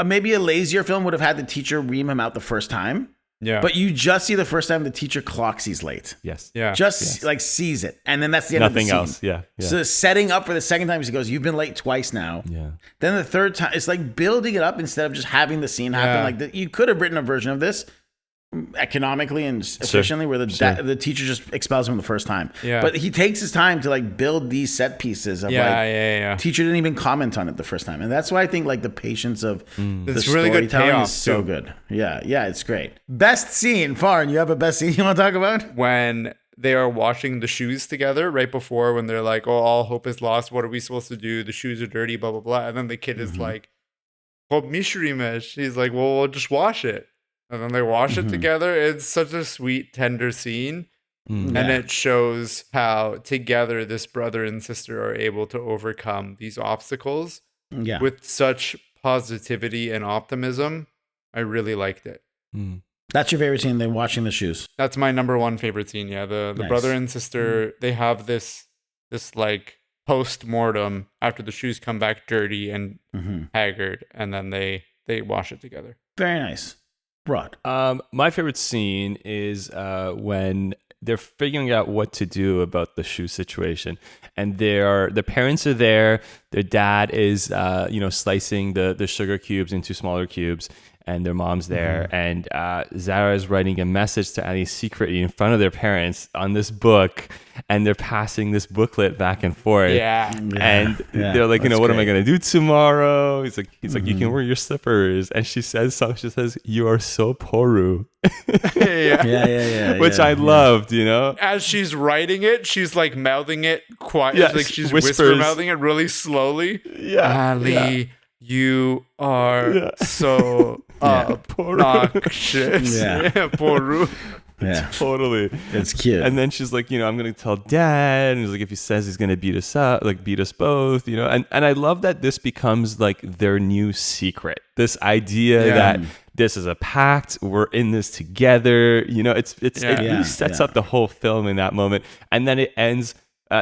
maybe a lazier film would have had the teacher ream him out the first time. Yeah. But you just see the first time the teacher clocks he's late. Yes. Yeah. Just like sees it. And then that's the end of the scene. Nothing else. Yeah. So setting up for the second time, he goes, "You've been late twice now." Yeah. Then the third time, it's like building it up instead of just having the scene happen. Like you could have written a version of this economically and efficiently where the teacher just expels him the first time. Yeah. But he takes his time to like build these set pieces of teacher didn't even comment on it the first time. And that's why I think like the patience of the It's really good storytelling payoff, is so too. good. Yeah, it's great. Best scene, Farn, you have a best scene you want to talk about? When they are washing the shoes together right before, when they're like, "Oh, all hope is lost. What are we supposed to do? The shoes are dirty, blah, blah, blah." And then the kid is like, "Well, Mishrimesh." He's like, "Well, we'll just wash it." And then they wash it together. It's such a sweet, tender scene. And it shows how together this brother and sister are able to overcome these obstacles with such positivity and optimism. I really liked it. That's your favorite scene, they washing the shoes. That's my number one favorite scene. Yeah, the Nice. brother and sister, they have this like post-mortem after the shoes come back dirty and haggard, and then they wash it together. Very nice. Rod. My favorite scene is when they're figuring out what to do about the shoe situation, and the parents are there. Their dad is slicing the sugar cubes into smaller cubes, and their mom's there, and Zara is writing a message to Ali secretly in front of their parents on this book, and they're passing this booklet back and forth. And they're like, what am I gonna do tomorrow? He's like, you can wear your slippers, and she says something. She says, "You are so poru." Which I loved, As she's writing it, she's like mouthing it quiet, like she's whispers. whisper mouthing it really slowly. Ali, you are so obnoxious. Poru. Yeah, totally. It's cute. And then she's like, I'm going to tell dad. And he's like, if he says he's going to beat us up, like beat us both, And I love that this becomes like their new secret. This idea that this is a pact. We're in this together. It really sets up the whole film in that moment. And then it ends.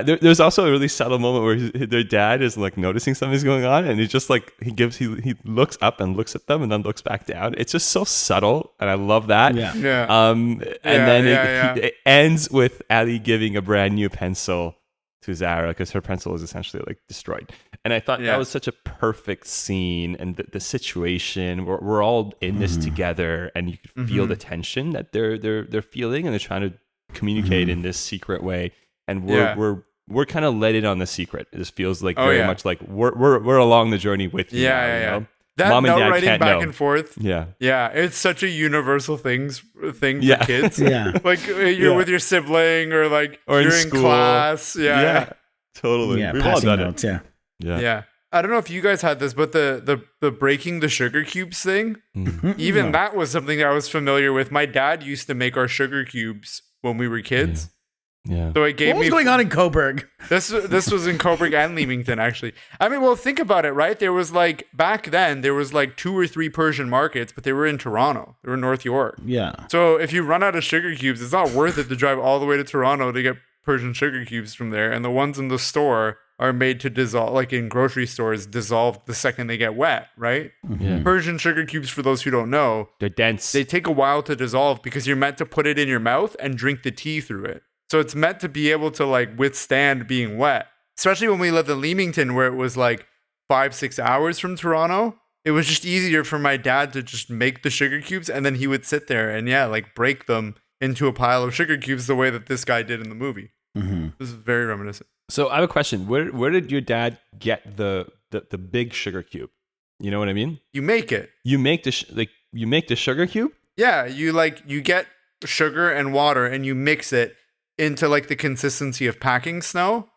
There's also a really subtle moment where their dad is like noticing something's going on, and he's just like he looks up and looks at them, and then looks back down. It's just so subtle, and I love that. It ends with Ali giving a brand new pencil to Zara because her pencil is essentially like destroyed. And I thought that was such a perfect scene, and the situation. We're all in this together, and you could feel the tension that they're feeling, and they're trying to communicate in this secret way. And we're kind of let in on the secret. This feels like very much like we're along the journey with you. That Mom and note dad writing can't back know. and forth. Yeah, it's such a universal thing for kids. Like you're with your sibling or or you're in in school. Class. Totally. Yeah, We've all passing done notes. it. Yeah. I don't know if you guys had this, but the breaking the sugar cubes thing, even that was something that I was familiar with. My dad used to make our sugar cubes when we were kids. Yeah. So it gave What was going on in Coburg? This was in Coburg and Leamington, actually. I mean, well, think about it, right? There was back then, there was 2 or 3 Persian markets, but they were in Toronto. They were in North York. Yeah. So if you run out of sugar cubes, it's not worth it to drive all the way to Toronto to get Persian sugar cubes from there. And the ones in the store are made to dissolve, like in grocery stores, dissolve the second they get wet, right? Yeah. Persian sugar cubes, for those who don't know, They're dense. they take a while to dissolve because you're meant to put it in your mouth and drink the tea through it. So it's meant to be able to withstand being wet. Especially when we lived in Leamington, where it was 5-6 hours from Toronto. It was just easier for my dad to just make the sugar cubes, and then he would sit there and break them into a pile of sugar cubes the way that this guy did in the movie. This is very reminiscent. So I have a question. Where did your dad get the big sugar cube? You know what I mean? You make it. You make you make the sugar cube? Yeah, you get sugar and water and you mix it into the consistency of packing snow,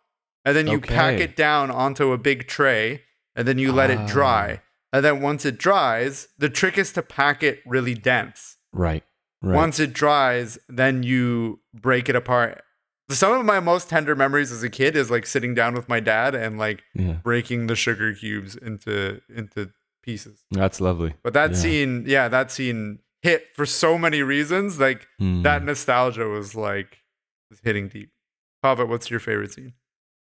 and then you pack it down onto a big tray, and then you let it dry. And then once it dries, the trick is to pack it really dense. Right. Once it dries, then you break it apart. Some of my most tender memories as a kid is like sitting down with my dad and like breaking the sugar cubes into pieces. That's lovely. But that scene hit for so many reasons. Like that nostalgia was hitting deep. Pavel, what's your favorite scene?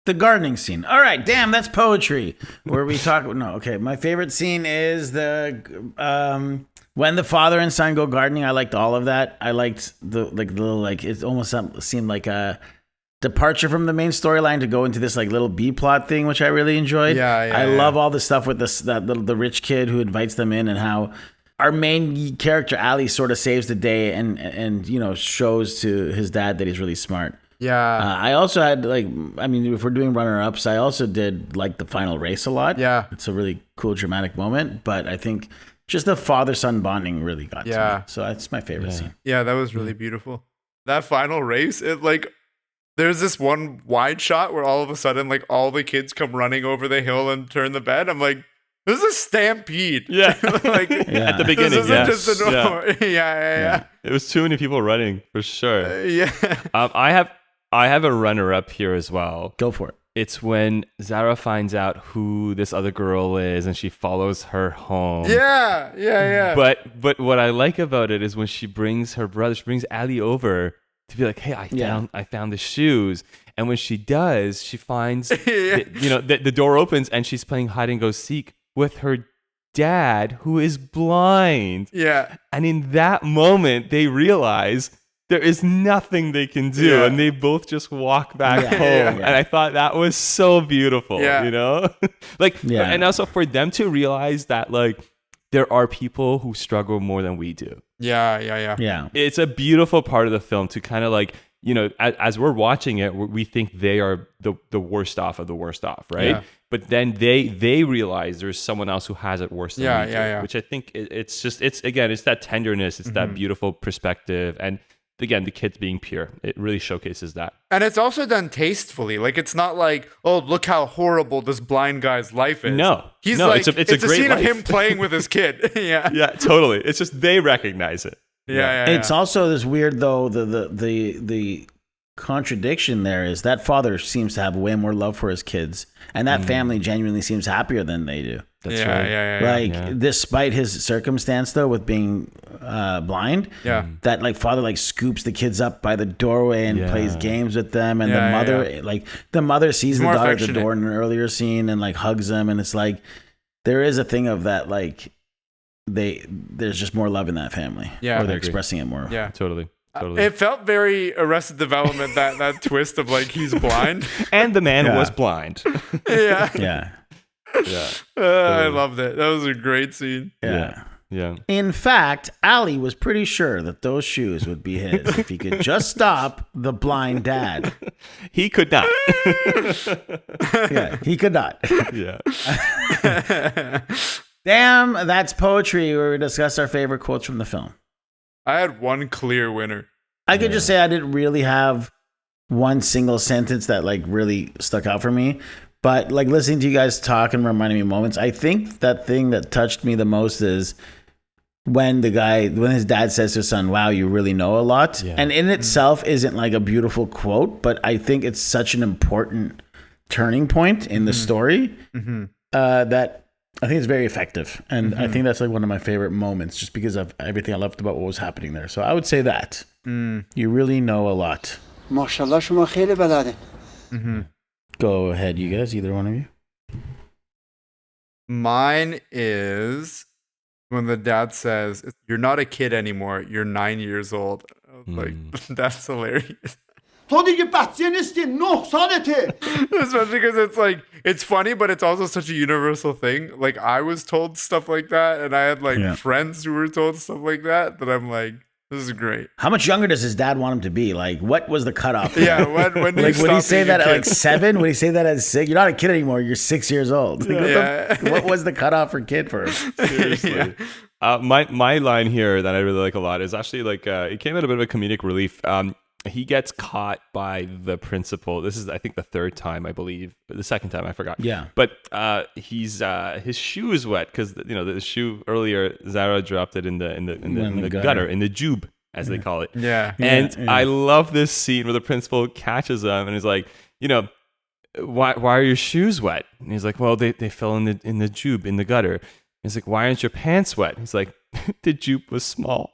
The gardening scene. All right, damn, that's poetry. Where we talk. No, okay. My favorite scene is when the father and son go gardening. I liked all of that. I liked the little it almost seemed like a departure from the main storyline to go into this like little B plot thing, which I really enjoyed. I love all the stuff with the rich kid who invites them in, and how our main character Ali sort of saves the day and shows to his dad that he's really smart. I also had if we're doing runner-ups, I also did like the final race a lot. It's a really cool dramatic moment, but I think just the father-son bonding really got to me. So that's my favorite scene. Yeah, that was really beautiful. That final race, there's this one wide shot where all of a sudden all the kids come running over the hill and turn the bend. I'm like, this is a stampede. At the beginning. This isn't just a normal. It was too many people running for sure. I have a runner-up here as well. Go for it. It's when Zara finds out who this other girl is and she follows her home. But what I like about it is when she brings her brother, she brings Ali over to be like, hey, I found the shoes. And when she does, she finds, the door opens and she's playing hide and go seek with her dad who is blind. And in that moment, they realize there is nothing they can do, and they both just walk back home. And I thought that was so beautiful, and also for them to realize that there are people who struggle more than we do. It's a beautiful part of the film to kind of as we're watching it, we think they are the worst off of the worst off, right? But then they realize there's someone else who has it worse than we do, which I think it's that tenderness, it's that beautiful perspective, and again, the kids being pure. It really showcases that. And it's also done tastefully. It's not like, oh, look how horrible this blind guy's life is. It's a scene of him playing with his kid. Yeah, totally. It's just they recognize it. It's also this weird, though, the contradiction there is that father seems to have way more love for his kids, and that family genuinely seems happier than they do. That's right. Despite his circumstance though with being blind, that father scoops the kids up by the doorway and plays games with them, and the mother sees the daughter at the door in an earlier scene and hugs them, and it's there is a thing of that there's just more love in that family, or they're expressing it more. Totally. It felt very Arrested Development, that twist of he's blind and the man was blind. I loved it. That was a great scene. Yeah. In fact, Ali was pretty sure that those shoes would be his if he could just stop the blind dad. He could not. He could not. Damn, that's poetry, where we discuss our favorite quotes from the film. I had one clear winner. I could just say I didn't really have one single sentence that really stuck out for me. But listening to you guys talk and reminding me of moments, I think that thing that touched me the most is when his dad says to his son, wow, you really know a lot. And in itself isn't a beautiful quote, but I think it's such an important turning point in the story that I think it's very effective. And I think that's one of my favorite moments just because of everything I loved about what was happening there. So I would say that. You really know a lot. MashaAllah, shuma kheli balade. Go ahead, you guys, either one of you. Mine is when the dad says, you're not a kid anymore, you're 9 years old. I was that's hilarious. Especially because it's funny, but it's also such a universal thing. I was told stuff like that, and I had friends who were told stuff like that I'm this is great. How much younger does his dad want him to be? What was the cutoff? When would he say that at 7? Would he say that at 6? You're not a kid anymore. You're 6 years old. What was the cutoff for kid for him? Seriously. My line here that I really like a lot is actually it came out a bit of a comedic relief. he gets caught by the principal. This is, I think, the third time, I believe. The second time, I forgot. Yeah. But his shoe is wet because the shoe earlier, Zara dropped it in the gutter, in the jube, as they call it. Yeah. And I love this scene where the principal catches him and is like, why are your shoes wet? And he's like, well, they fell in the jube, in the gutter. He's like, why aren't your pants wet? He's like, the jupe was small.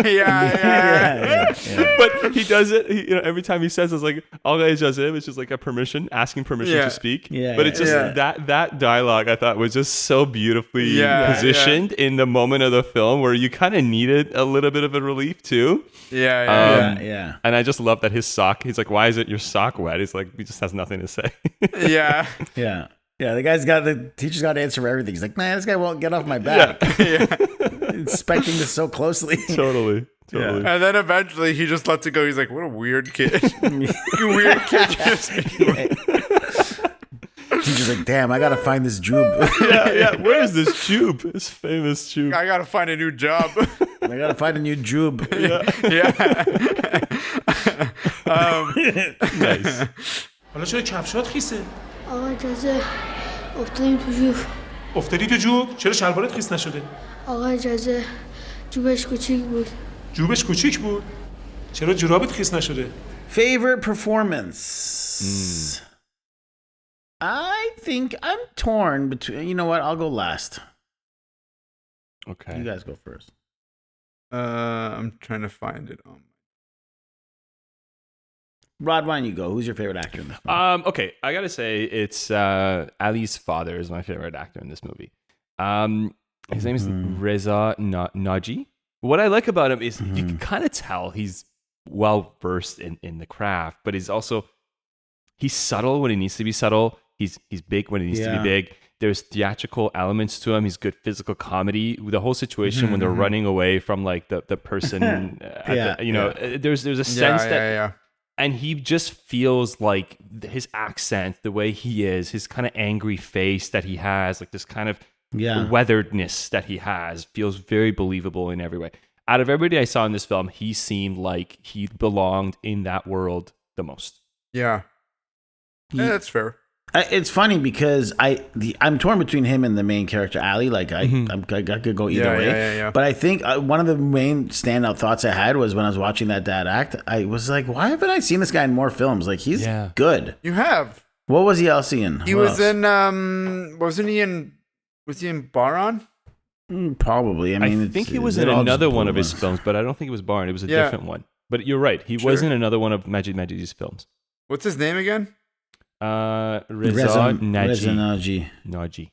Yeah. But he does it. Every time he says, it's like all he does it. It's just like a permission, asking permission to speak. Yeah, but it's just that dialogue I thought was just so beautifully positioned in the moment of the film where you kind of needed a little bit of a relief too. Yeah. And I just love that his sock. He's like, why is it your sock wet? He's like, he just has nothing to say. Yeah. Yeah. Yeah, the teacher's got to answer everything. He's like, man, this guy won't get off my back. Inspecting this so closely. Totally. Yeah. And then eventually he just lets it go. He's like, what a weird kid. Weird kid you're speaking with. Teacher's like, damn, I got to find this jube. Yeah. Where is this jube? This famous jube. I got to find a new job. I got to find a new jube. Nice. حالا چرا کفشات خیسه؟ آقا اجازه افتادیم تو جوب. افتادی تو جوب؟ چرا شلوارت خیس نشده؟ آقا اجازه جوبش کوچیک بود. جوبش کوچیک بود؟ چرا جورابت خیس نشده؟ Favorite performance? I think I'm torn between. You know what? I'll go last. Okay. You guys go first. I'm trying to find it. Rod, why don't you go? Who's your favorite actor in this movie? Okay, I gotta say it's Ali's father is my favorite actor in this movie. His name is Reza Naji. What I like about him is you can kind of tell he's well versed in the craft, but he's subtle when he needs to be subtle. He's big when he needs to be big. There's theatrical elements to him. He's good physical comedy. The whole situation when they're running away from like the person, there's a sense that. And he just feels like his accent, the way he is, his kind of angry face that he has, like this kind of weatheredness that he has, feels very believable in every way. Out of everybody I saw in this film, he seemed like he belonged in that world the most. Yeah, that's fair. It's funny because I'm torn between him and the main character Ali. Like I could go either way. Yeah. But I think one of the main standout thoughts I had was when I was watching that dad act. I was like, why haven't I seen this guy in more films? Like he's good. You have. What was he else in? He was in. Wasn't he in? Was he in Baron? Probably. I mean, I think he was in another one of his films, but I don't think it was Baron. It was a different one. But you're right. He was in another one of Majidi's films. What's his name again? Reza Naji. Naji.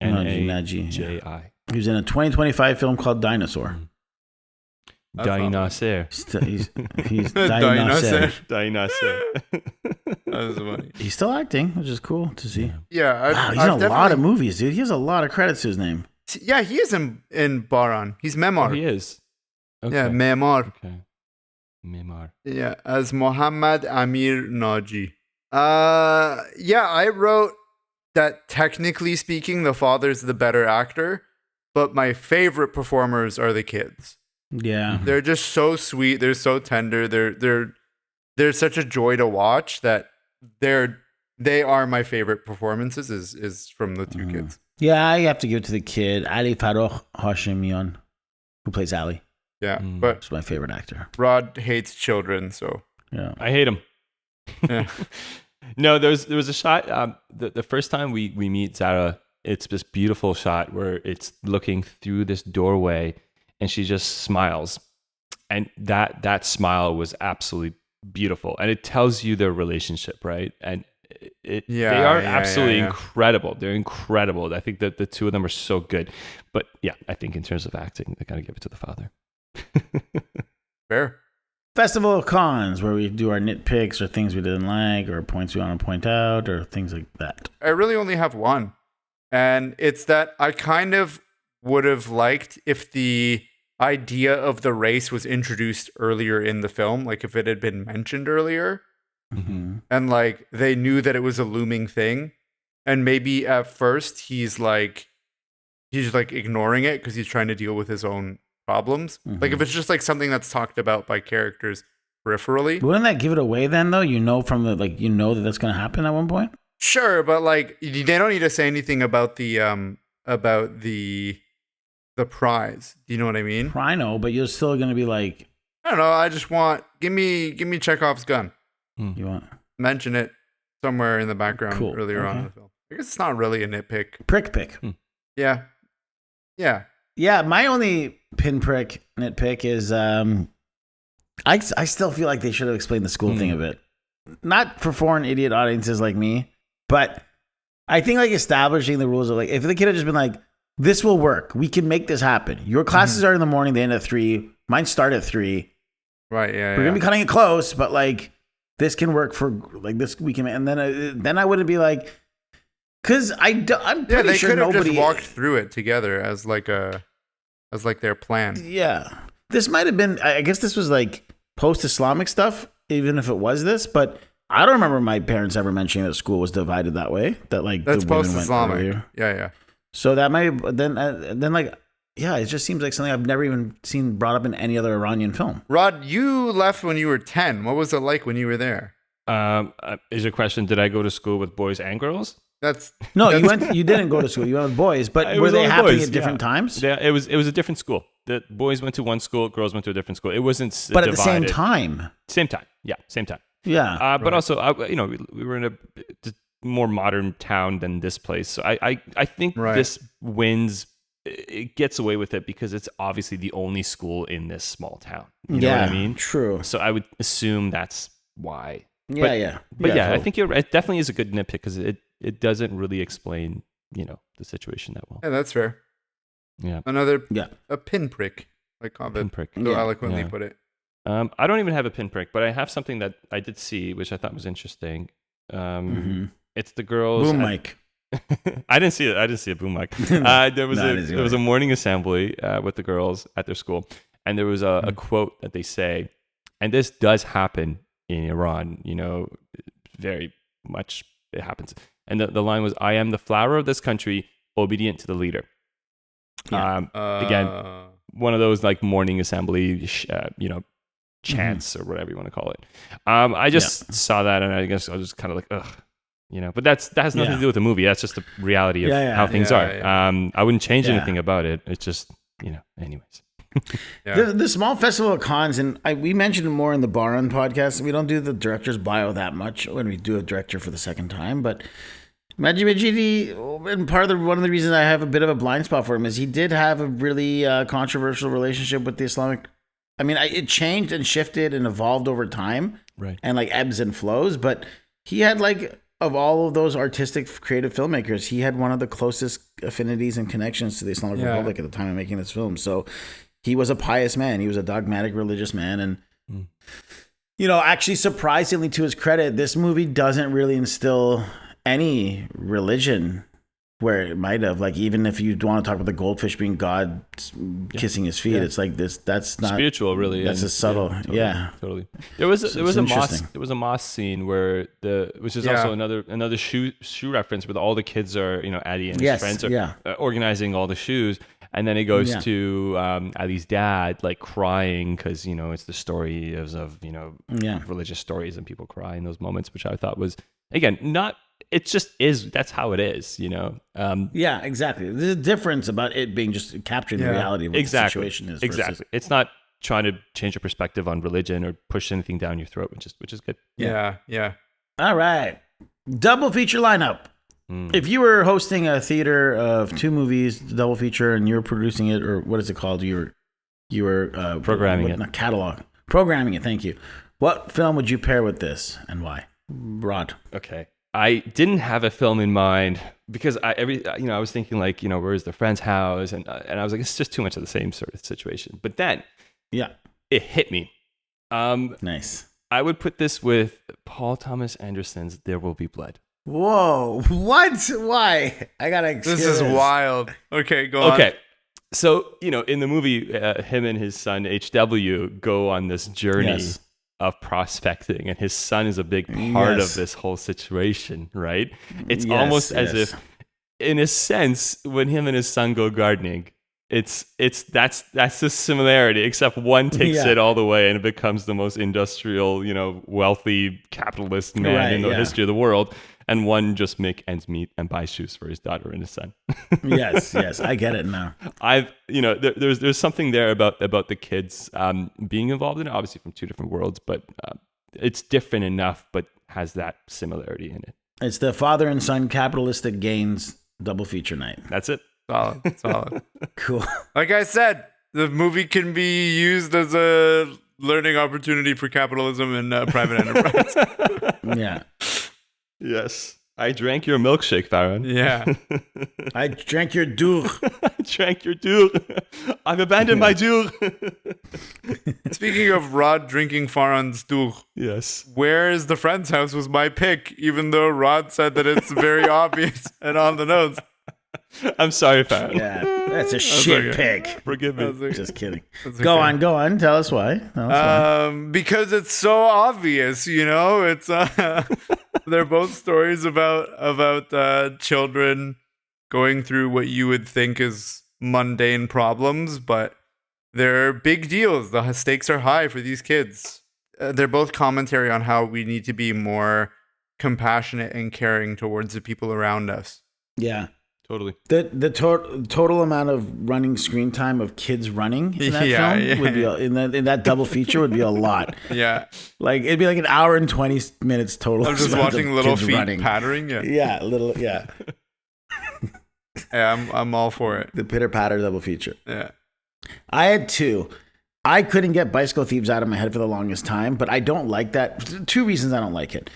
Naji. He was in a 2025 film called Dinosaur. Dinosaur. He's Dinosaur. Dinosaur. That was funny. He's still acting, which is cool to see. Yeah, wow, he's in a lot of movies, dude. He has a lot of credits to his name. Yeah, he is in Baron. He's Memar. Oh, he is. Okay. Yeah, Memar. Okay. Memar. Yeah, as Mohammad Amir Naji. I wrote that technically speaking, the father's the better actor, but my favorite performers are the kids. Yeah, they're just so sweet. They're so tender. They're such a joy to watch that they are my favorite performances. Is from the two kids. Yeah, I have to give it to the kid Ali Farokh Hashemian, who plays Ali. Yeah, but he's my favorite actor. Rod hates children, so yeah, I hate him. Yeah. No, there was a shot. The first time we meet Zara, it's this beautiful shot where it's looking through this doorway, and she just smiles, and that smile was absolutely beautiful, and it tells you their relationship, right? And they are absolutely incredible. They're incredible. I think that the two of them are so good. But yeah, I think in terms of acting, they gotta give it to the father. Fair. Festival of Cons, where we do our nitpicks or things we didn't like or points we want to point out or things like that. I really only have one. And it's that I kind of would have liked if the idea of the race was introduced earlier in the film, like if it had been mentioned earlier. Mm-hmm. And like they knew that it was a looming thing. And maybe at first he's like ignoring it because he's trying to deal with his own problems. Mm-hmm. Like if it's just like something that's talked about by characters peripherally. Wouldn't that give it away then, though? From the that that's going to happen at one point. Sure, but like they don't need to say anything about the prize. Do you know what I mean? I know, but you're still going to be like, I don't know. I just want give me Chekhov's gun. you want Mention it somewhere in the background earlier on in the film. I guess it's not really a nitpick. prick pick. Yeah. Yeah, my only pinprick nitpick is I still feel like they should have explained the school thing a bit. Not for foreign idiot audiences like me, but I think like establishing the rules of like if the kid had just been like, this will work. We can make this happen. Your classes are in the morning, they end at 3. Mine start at 3. Right, yeah. We're gonna be cutting it close, but like this can work for like this we can, and then I wouldn't be like, because I'm pretty they sure could have nobody just walked through it together as their plan. Yeah, this might have been. I guess this was like post-Islamic stuff, even if it was this. But I don't remember my parents ever mentioning that school was divided that way. That like that's the women went post-Islamic. earlier. Yeah. So that might then like. Yeah, it just seems like something I've never even seen brought up in any other Iranian film. Rod, you left when you were 10. What was it like when you were there? Is your question, did I go to school with boys and girls? You didn't go to school. You went with boys, but were they happening at different times? Yeah, it was a different school. The boys went to one school, girls went to a different school. It wasn't but divided. At the same time. Same time. Yeah, same time. Yeah. But also, we were in a more modern town than this place. So I think this wins. It gets away with it because it's obviously the only school in this small town. You know what I mean? True. So I would assume that's why. Yeah. But yeah, I think it definitely is a good nitpick because it doesn't really explain, the situation that well. Yeah, that's fair. Yeah. A pinprick, like Ovid Pinprick. so eloquently put it. I don't even have a pinprick, but I have something that I did see, which I thought was interesting. It's the girls. Boom mic. I didn't see it. I didn't see a boom mic. There was a morning assembly with the girls at their school, and there was a quote that they say, and this does happen in Iran. Very much it happens. And the line was, "I am the flower of this country, obedient to the leader." Again, one of those like morning assembly, chants or whatever you want to call it. I just saw that, and I guess I was just kind of like, ugh. But that has nothing to do with the movie. That's just the reality of how things are. Yeah. I wouldn't change anything about it. It's just, anyways. The small festival of cons, and we mentioned it more in the Baron podcast. We don't do the director's bio that much when we do a director for the second time, but Majidi, and one of the reasons I have a bit of a blind spot for him is he did have a really controversial relationship with the Islamic. I mean, it changed and shifted and evolved over time, right? And like ebbs and flows, but he had like, of all of those artistic, creative filmmakers, he had one of the closest affinities and connections to the Islamic Republic at the time of making this film. So he was a pious man. He was a dogmatic religious man. And, actually, surprisingly to his credit, this movie doesn't really instill any religion where it might have. Like, even if you want to talk about the goldfish being God kissing his feet, it's like this. That's not spiritual, really. That's a subtle. Totally. There was a mosque scene where which is also another shoe reference where all the kids are, Ali and his friends are organizing all the shoes, and then it goes to Ali's dad like crying because it's the story of religious stories and people cry in those moments, which I thought was again not. It just is. That's how it is, exactly. There's a difference about it being just capturing the reality of what the situation is. Exactly. It's not trying to change your perspective on religion or push anything down your throat, which is good. Yeah. All right. Double feature lineup. If you were hosting a theater of 2 movies, double feature, and you're producing it, or what is it called? You were programming it. Not catalog. Programming it. Thank you. What film would you pair with this, and why? Rod. Okay. I didn't have a film in mind because I was thinking like, where's the friend's house? And I was like, it's just too much of the same sort of situation. But then it hit me. Nice. I would put this with Paul Thomas Anderson's There Will Be Blood. Whoa. What? Why? I got to This is wild. Okay, go on. Okay. So, in the movie, him and his son, HW, go on this journey of prospecting, and his son is a big part of this whole situation, right? It's almost as if, in a sense, when him and his son go gardening, that's the similarity, except one takes Yeah. it all the way and it becomes the most industrial, wealthy capitalist man in the history of the world, and one just make ends meet and buy shoes for his daughter and his son. Yes, I get it now. There's something there about the kids being involved in it, obviously from two different worlds, but it's different enough, but has that similarity in it. It's the father and son capitalistic gains double feature night. That's it. Solid. Cool. Like I said, the movie can be used as a learning opportunity for capitalism and private enterprise. Yeah. Yes. I drank your milkshake, Farron. Yeah. I drank your dour. I drank your dour. I've abandoned my dour. Speaking of Rod drinking Farron's dour, Yes. Where is the Friend's House was my pick, even though Rod said that it's very obvious and on the nose. I'm sorry, Farron. Yeah, that's a shit okay. pick. Forgive me. Just kidding. That's Go okay. on. Tell us why. Because it's so obvious, it's they're both stories about children going through what you would think is mundane problems, but they're big deals. The stakes are high for these kids. They're both commentary on how we need to be more compassionate and caring towards the people around us. Yeah. Totally. The total amount of running screen time of kids running in that film would be in that double feature would be a lot. Yeah. Like it'd be like an hour and 20 minutes total. I'm just spent watching of little kids feet running. pattering. Yeah. Yeah. Yeah, I'm all for it. The pitter patter double feature. Yeah. I had two. I couldn't get Bicycle Thieves out of my head for the longest time, but I don't like that. Two reasons I don't like it.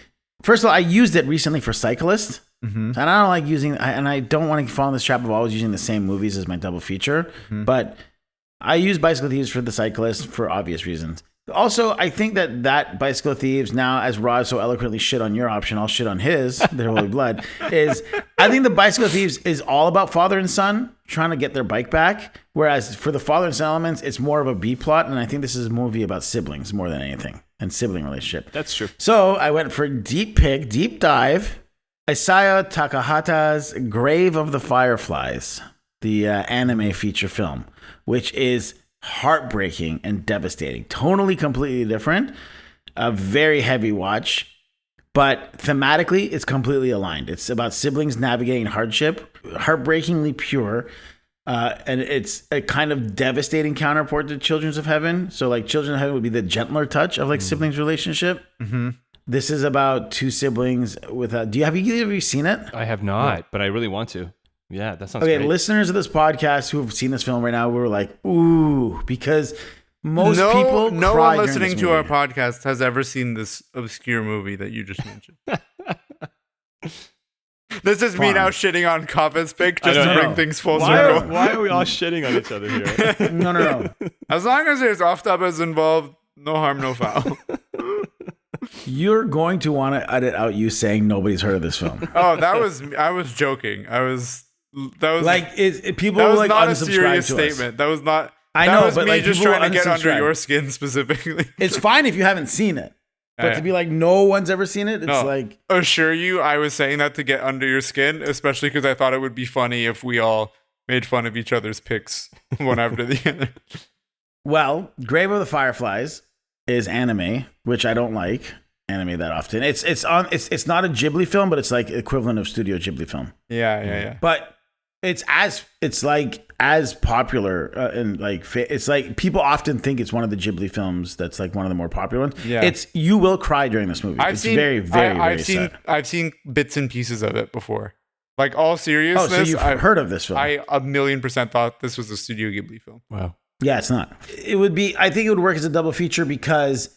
First of all, I used it recently for Cyclist. Mm-hmm. And I don't like using, and I don't want to fall in this trap of always using the same movies as my double feature. Mm-hmm. But I use Bicycle Thieves for the Cyclist for obvious reasons. Also, I think that Bicycle Thieves, now as Rod so eloquently shit on your option, I'll shit on his, Their Holy Blood, I think the Bicycle Thieves is all about father and son trying to get their bike back. Whereas for the father and son elements, it's more of a B plot. And I think this is a movie about siblings more than anything and sibling relationship. That's true. So I went for deep dive. Isao Takahata's Grave of the Fireflies, the anime feature film, which is heartbreaking and devastating. Tonally completely different. A very heavy watch. But thematically, it's completely aligned. It's about siblings navigating hardship, heartbreakingly pure. And it's a kind of devastating counterpart to Children of Heaven. So like Children of Heaven would be the gentler touch of like siblings relationship. Mm-hmm. This is about two siblings with have you seen it? I have not, but I really want to. Yeah, that sounds okay, great. Listeners of this podcast who have seen this film right now, we were like, ooh, because most people no cry one during listening this to our movie. podcast has ever seen this obscure movie that you just mentioned. This is me now shitting on Kava's pick just to bring things full circle. Why are we all shitting on each other here? No. As long as there's off-tabas involved, no harm, no foul. You're going to want to edit out you saying nobody's heard of this film. Oh, I was joking. That was Like, people that will was like not a unsubscribe serious to statement. us. That was not. I that know, was but me like just people trying to get under unsubscribe. your skin specifically. It's fine if you haven't seen it. But Yeah. to be like, no one's ever seen it, it's No. like... Assure you, I was saying that to get under your skin, especially because I thought it would be funny if we all made fun of each other's picks one after the other. Well, Grave of the Fireflies is anime, which I don't like anime that often. It's not a Ghibli film, but it's like equivalent of Studio Ghibli film. Yeah. But it's as popular and like it's like people often think it's one of the Ghibli films that's like one of the more popular ones. Yeah. You will cry during this movie. It's very, very, very sad. I've seen bits and pieces of it before. Like all seriousness, Oh, so you've heard of this film? I 1,000,000% thought this was a Studio Ghibli film. Wow. Yeah, it's not. It would be. I think it would work as a double feature because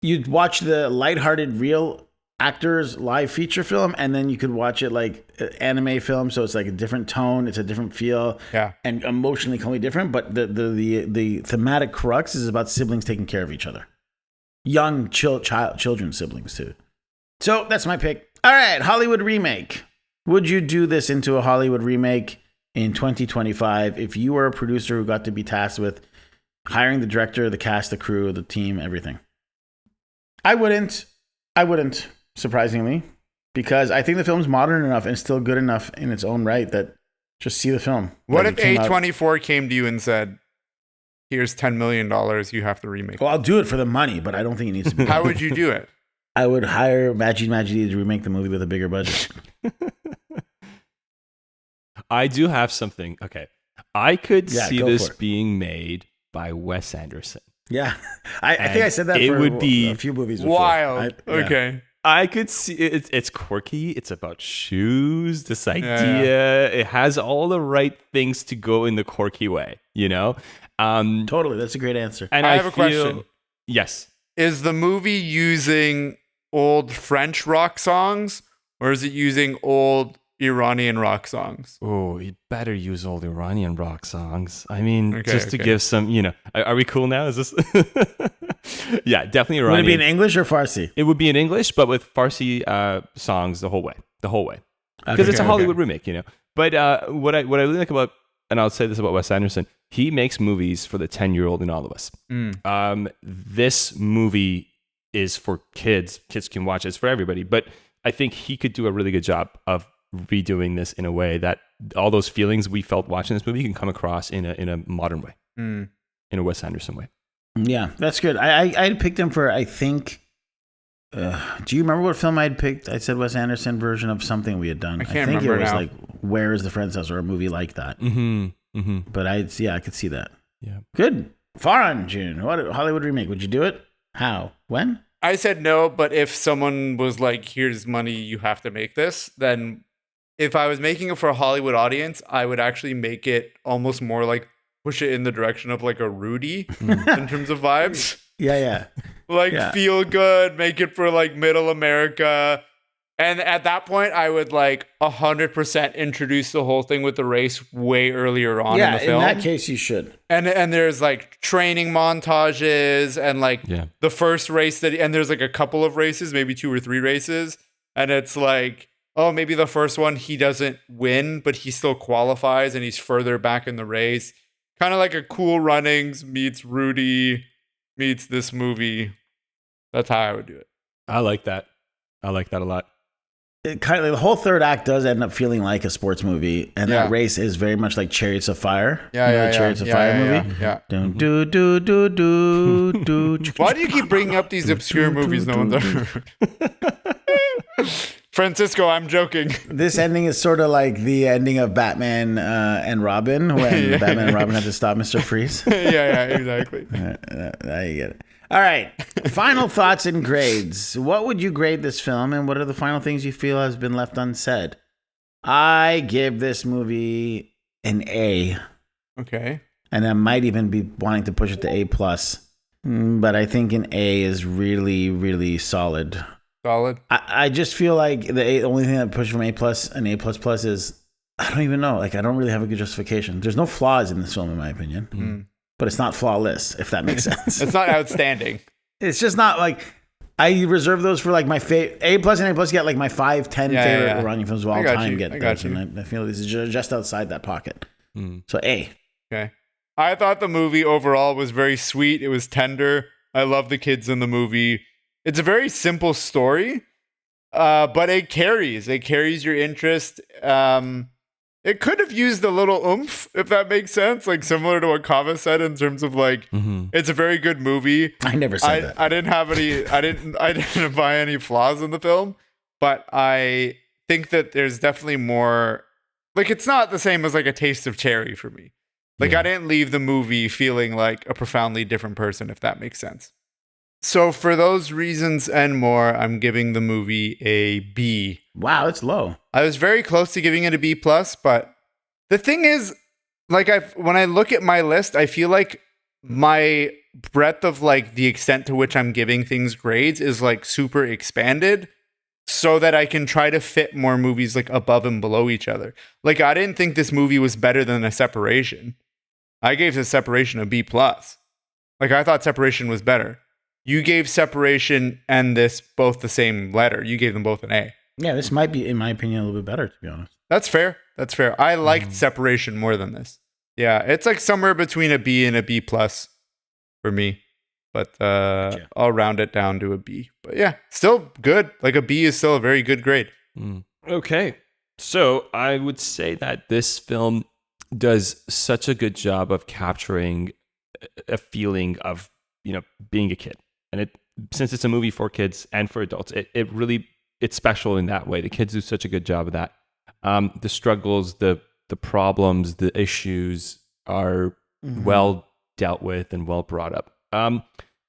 you'd watch the lighthearted, real actors live feature film, and then you could watch it like anime film. So it's like a different tone, it's a different feel, Yeah. and emotionally completely different. But the thematic crux is about siblings taking care of each other, young children siblings too. So that's my pick. All right, Hollywood remake. Would you do this into a Hollywood remake in 2025 if you were a producer who got to be tasked with hiring the director, the cast, the crew, the team, everything? I wouldn't, surprisingly, because I think the film's modern enough and still good enough in its own right that Just see the film. What Like, if it came out- A24 came to you and said, here's $10 million, you have to remake it? Well, I'll do it for the money, but I don't think it needs to be. How would you do it? I would hire Majidi to remake the movie with a bigger budget. I do have something. Okay. I could Yeah, see go this for it. being made by Wes Anderson. Yeah. I think I said that it for would be a few movies before. Wild. Yeah. Okay. I could see it's quirky. It's about shoes. This idea, it has all the right things to go in the quirky way, you know. Totally. That's a great answer. And I have a question. Yes. Is the movie using old French rock songs or is it using old Iranian rock songs? Oh, you better use old Iranian rock songs. I mean, Okay, just to okay. give some, you know. Are we cool now? Is this? Yeah, definitely Iranian. Would it be in English or Farsi? It would be in English, but with Farsi songs the whole way, because it's a Okay, Hollywood okay. remake, you know. But what I really like about, and I'll say this about Wes Anderson, he makes movies for the 10-year-old in all of us. This movie is for kids. Kids can watch it. It's for everybody. But I think he could do a really good job of redoing this in a way that all those feelings we felt watching this movie can come across in a modern way, in a Wes Anderson way. Yeah, that's good. I had picked him for, I think, do you remember what film I had picked? I said Wes Anderson version of something we had done. I can't think remember it was now. like Where is the Friend's House or a movie like that. But I could see that. Yeah. Good. Farhan, June. What Hollywood remake? Would you do it? How? When? I said no, but if someone was like, here's money, you have to make this, then if I was making it for a Hollywood audience, I would actually make it almost more like push it in the direction of like a Rudy in terms of vibes. Yeah. Like Yeah. feel good, make it for like middle America. And at that point, I would like 100% introduce the whole thing with the race way earlier on in Yeah, the film. in that case, you should. And there's like training montages and like the first race that, and there's like a couple of races, maybe 2 or 3 races. And it's like, oh, maybe the first one he doesn't win, but he still qualifies and he's further back in the race. Kind of like a Cool Runnings meets Rudy meets this movie. That's how I would do it. I like that. I like that a lot. It kind of, the whole third act does end up feeling like a sports movie, and Yeah. that race is very much like Chariots of Fire. Yeah, You know yeah, the Chariots yeah. of Fire Yeah, movie. yeah. Dun, do do do do do. Why do you keep bringing up these obscure movies no one's ever heard? Francisco, I'm joking. This ending is sort of like the ending of Batman and Robin when Batman and Robin had to stop Mr. Freeze. yeah, exactly. There you get it. All right. Final thoughts and grades. What would you grade this film, and what are the final things you feel has been left unsaid? I give this movie an A, Okay. and I might even be wanting to push it to A plus. But I think an A is really, really solid. Solid. I just feel like the only thing that pushes from A plus and A plus plus is I don't even know. Like I don't really have a good justification. There's no flaws in this film, in my opinion. But it's not flawless, if that makes sense. It's not outstanding. It's just not like I reserve those for like my favorite A plus and A plus. Get like my 5, 10 Yeah, favorite yeah. Iranian films of all I got time. you. Get I got those, you. and I feel this is just outside that pocket. So A. Okay. I thought the movie overall was very sweet. It was tender. I love the kids in the movie. It's a very simple story, but it carries. It carries your interest. It could have used a little oomph, if that makes sense. Like similar to what Kava said in terms of like, it's a very good movie. I never said that. I didn't have any. I didn't buy any flaws in the film, but I think that there's definitely more. Like it's not the same as like a Taste of Cherry for me. Like I didn't leave the movie feeling like a profoundly different person, if that makes sense. So for those reasons and more, I'm giving the movie a B. Wow, it's low. I was very close to giving it a B plus, but the thing is, like when I look at my list, I feel like my breadth of like the extent to which I'm giving things grades is like super expanded so that I can try to fit more movies like above and below each other. Like I didn't think this movie was better than A Separation. I gave The Separation a B plus. Like I thought Separation was better. You gave Separation and this both the same letter. You gave them both an A. Yeah, this might be, in my opinion, a little bit better, to be honest. That's fair. That's fair. I liked Separation more than this. Yeah, it's like somewhere between a B and a B plus for me. But Gotcha. I'll round it down to a B. But yeah, still good. Like a B is still a very good grade. Okay. So I would say that this film does such a good job of capturing a feeling of, being a kid. And since it's a movie for kids and for adults, it really, it's special in that way. The kids do such a good job of that. The struggles, the problems, the issues are well dealt with and well brought up.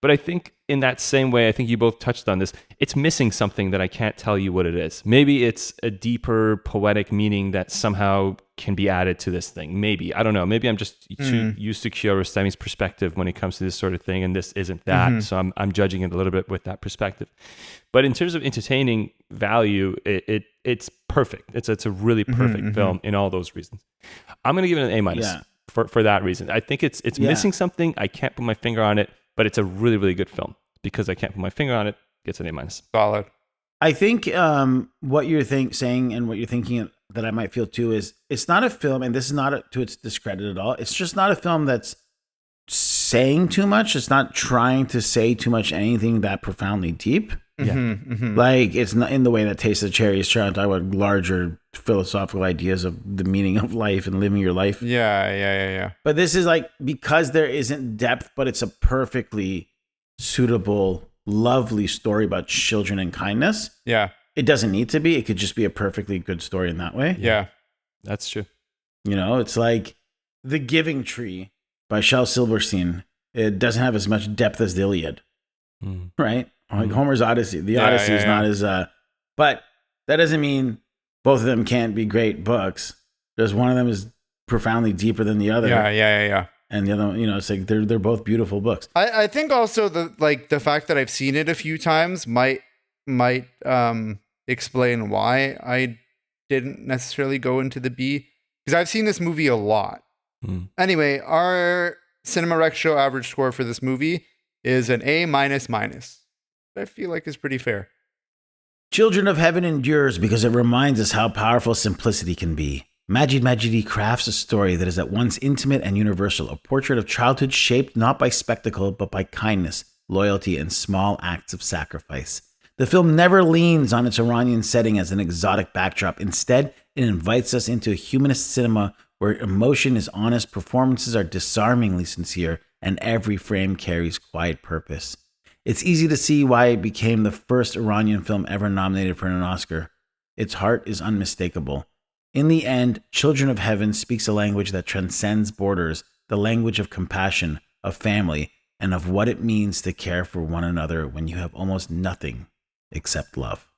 But I think in that same way, I think you both touched on this, it's missing something that I can't tell you what it is. Maybe it's a deeper poetic meaning that somehow can be added to this thing. Maybe. I don't know. Maybe I'm just too used to Kiarostami's perspective when it comes to this sort of thing, and this isn't that. So I'm judging it a little bit with that perspective. But in terms of entertaining value, it's perfect. It's a really perfect film in all those reasons. I'm going to give it an A- for that reason. I think it's missing something. I can't put my finger on it. But it's a really, really good film. Because I can't put my finger on it, gets an A-. Solid. I think what you're saying and what you're thinking that I might feel too is it's not a film, and this is not to its discredit at all. It's just not a film that's saying too much. It's not trying to say too much anything that profoundly deep. Yeah. Like it's not in the way that Taste of the Cherry is trying to talk about larger philosophical ideas of the meaning of life and living your life. Yeah. But this is like, because there isn't depth, but it's a perfectly suitable, lovely story about children and kindness. Yeah. It doesn't need to be. It could just be a perfectly good story in that way. Yeah. That's true. It's like The Giving Tree by Shel Silverstein. It doesn't have as much depth as the Iliad, right? Like Homer's Odyssey. The Odyssey is not as, but that doesn't mean both of them can't be great books. Because one of them is profoundly deeper than the other. Yeah. And the other one, it's like they're both beautiful books. I think also the fact that I've seen it a few times might explain why I didn't necessarily go into the B, because I've seen this movie a lot. Anyway, our Cinema Rec Show average score for this movie is an A-. I feel like is pretty fair. Children of Heaven endures because it reminds us how powerful simplicity can be. Majidi crafts a story that is at once intimate and universal, a portrait of childhood shaped not by spectacle, but by kindness, loyalty, and small acts of sacrifice. The film never leans on its Iranian setting as an exotic backdrop. Instead, it invites us into a humanist cinema where emotion is honest, performances are disarmingly sincere, and every frame carries quiet purpose. It's easy to see why it became the first Iranian film ever nominated for an Oscar. Its heart is unmistakable. In the end, Children of Heaven speaks a language that transcends borders, the language of compassion, of family, and of what it means to care for one another when you have almost nothing except love.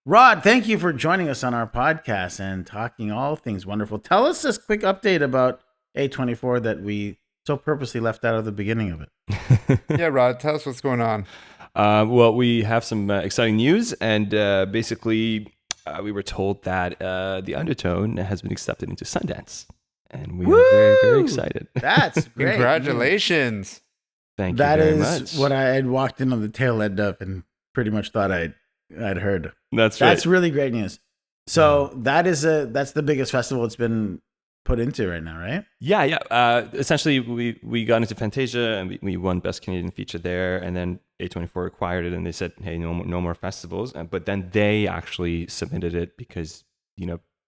Rod, thank you for joining us on our podcast and talking all things wonderful. Tell us this quick update about A24 that we so purposely left out of the beginning of it. Yeah, Rod, tell us what's going on. Well, we have some exciting news, and basically we were told that the Undertone has been accepted into Sundance, and we are very, very excited. That's great. Congratulations. Thank you That very is much. what I had walked in on the tail end of and pretty much thought I'd heard. That's right. That's really great news. So that's the biggest festival it's been put into right now, right? Yeah. Essentially, we got into Fantasia and we won Best Canadian Feature there, and then A24 acquired it, and they said, "Hey, no more festivals." But then they actually submitted it because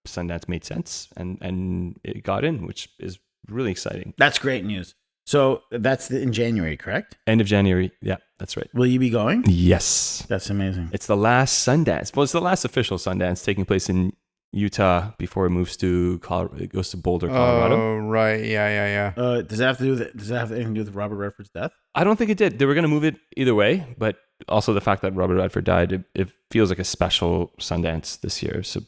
Sundance made sense, and it got in, which is really exciting. That's great news. So that's in January, correct? End of January. Yeah, that's right. Will you be going? Yes, That's amazing. it's the last Sundance. Well, it's the last official Sundance taking place in Utah before it moves to Colorado. It goes to Boulder, Colorado. Oh, right. Yeah. Does it have to do with does it have anything to do with Robert Redford's death? I don't think it did. They were going to move it either way, but also the fact that Robert Redford died, it feels like a special Sundance this year. So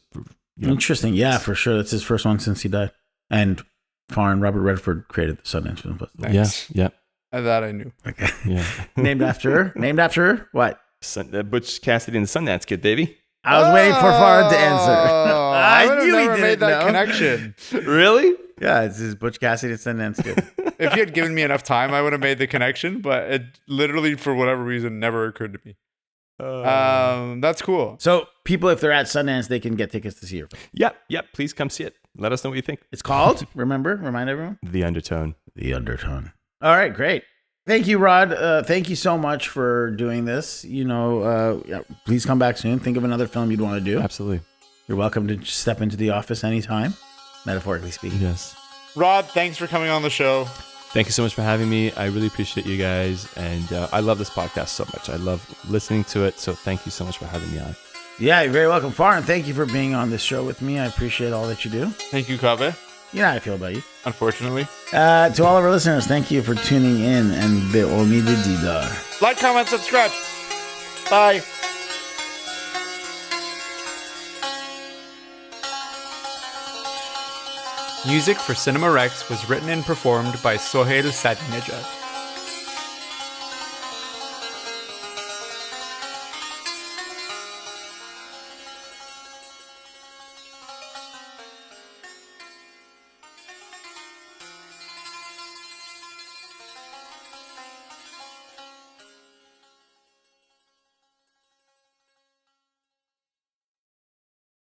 Interesting. Yeah, for sure. That's his first one since he died. And foreign Robert Redford created the Sundance Film Festival. Nice. Yeah. That I knew. Okay. Yeah. Named after what? Butch Cassidy and the Sundance Kid, baby. I was waiting for Farhad to answer. I would have knew he never didn't made that know. connection. Really? Yeah, it's his Butch Cassidy and Sundance Kid. If you had given me enough time, I would have made the connection, but it literally, for whatever reason, never occurred to me. That's cool. So people, if they're at Sundance, they can get tickets to see your film. Yep. Please come see it. Let us know what you think. It's called, remind everyone? The Undertone. The Undertone. All right, great. Thank you, Rod. Thank you so much for doing this. Please come back soon. Think of another film you'd want to do. Absolutely. You're welcome to step into the office anytime, metaphorically speaking. Yes. Rod, thanks for coming on the show. Thank you so much for having me. I really appreciate you guys. And I love this podcast so much. I love listening to it. So thank you so much for having me on. Yeah, you're very welcome. Farhan, thank you for being on this show with me. I appreciate all that you do. Thank you, Kaveh. You know how I feel about you. Unfortunately. To all of our listeners, thank you for tuning in and be'omid didar. Like, comment, subscribe. Bye. Music for Cinema Rex was written and performed by Sohail Sadinejad.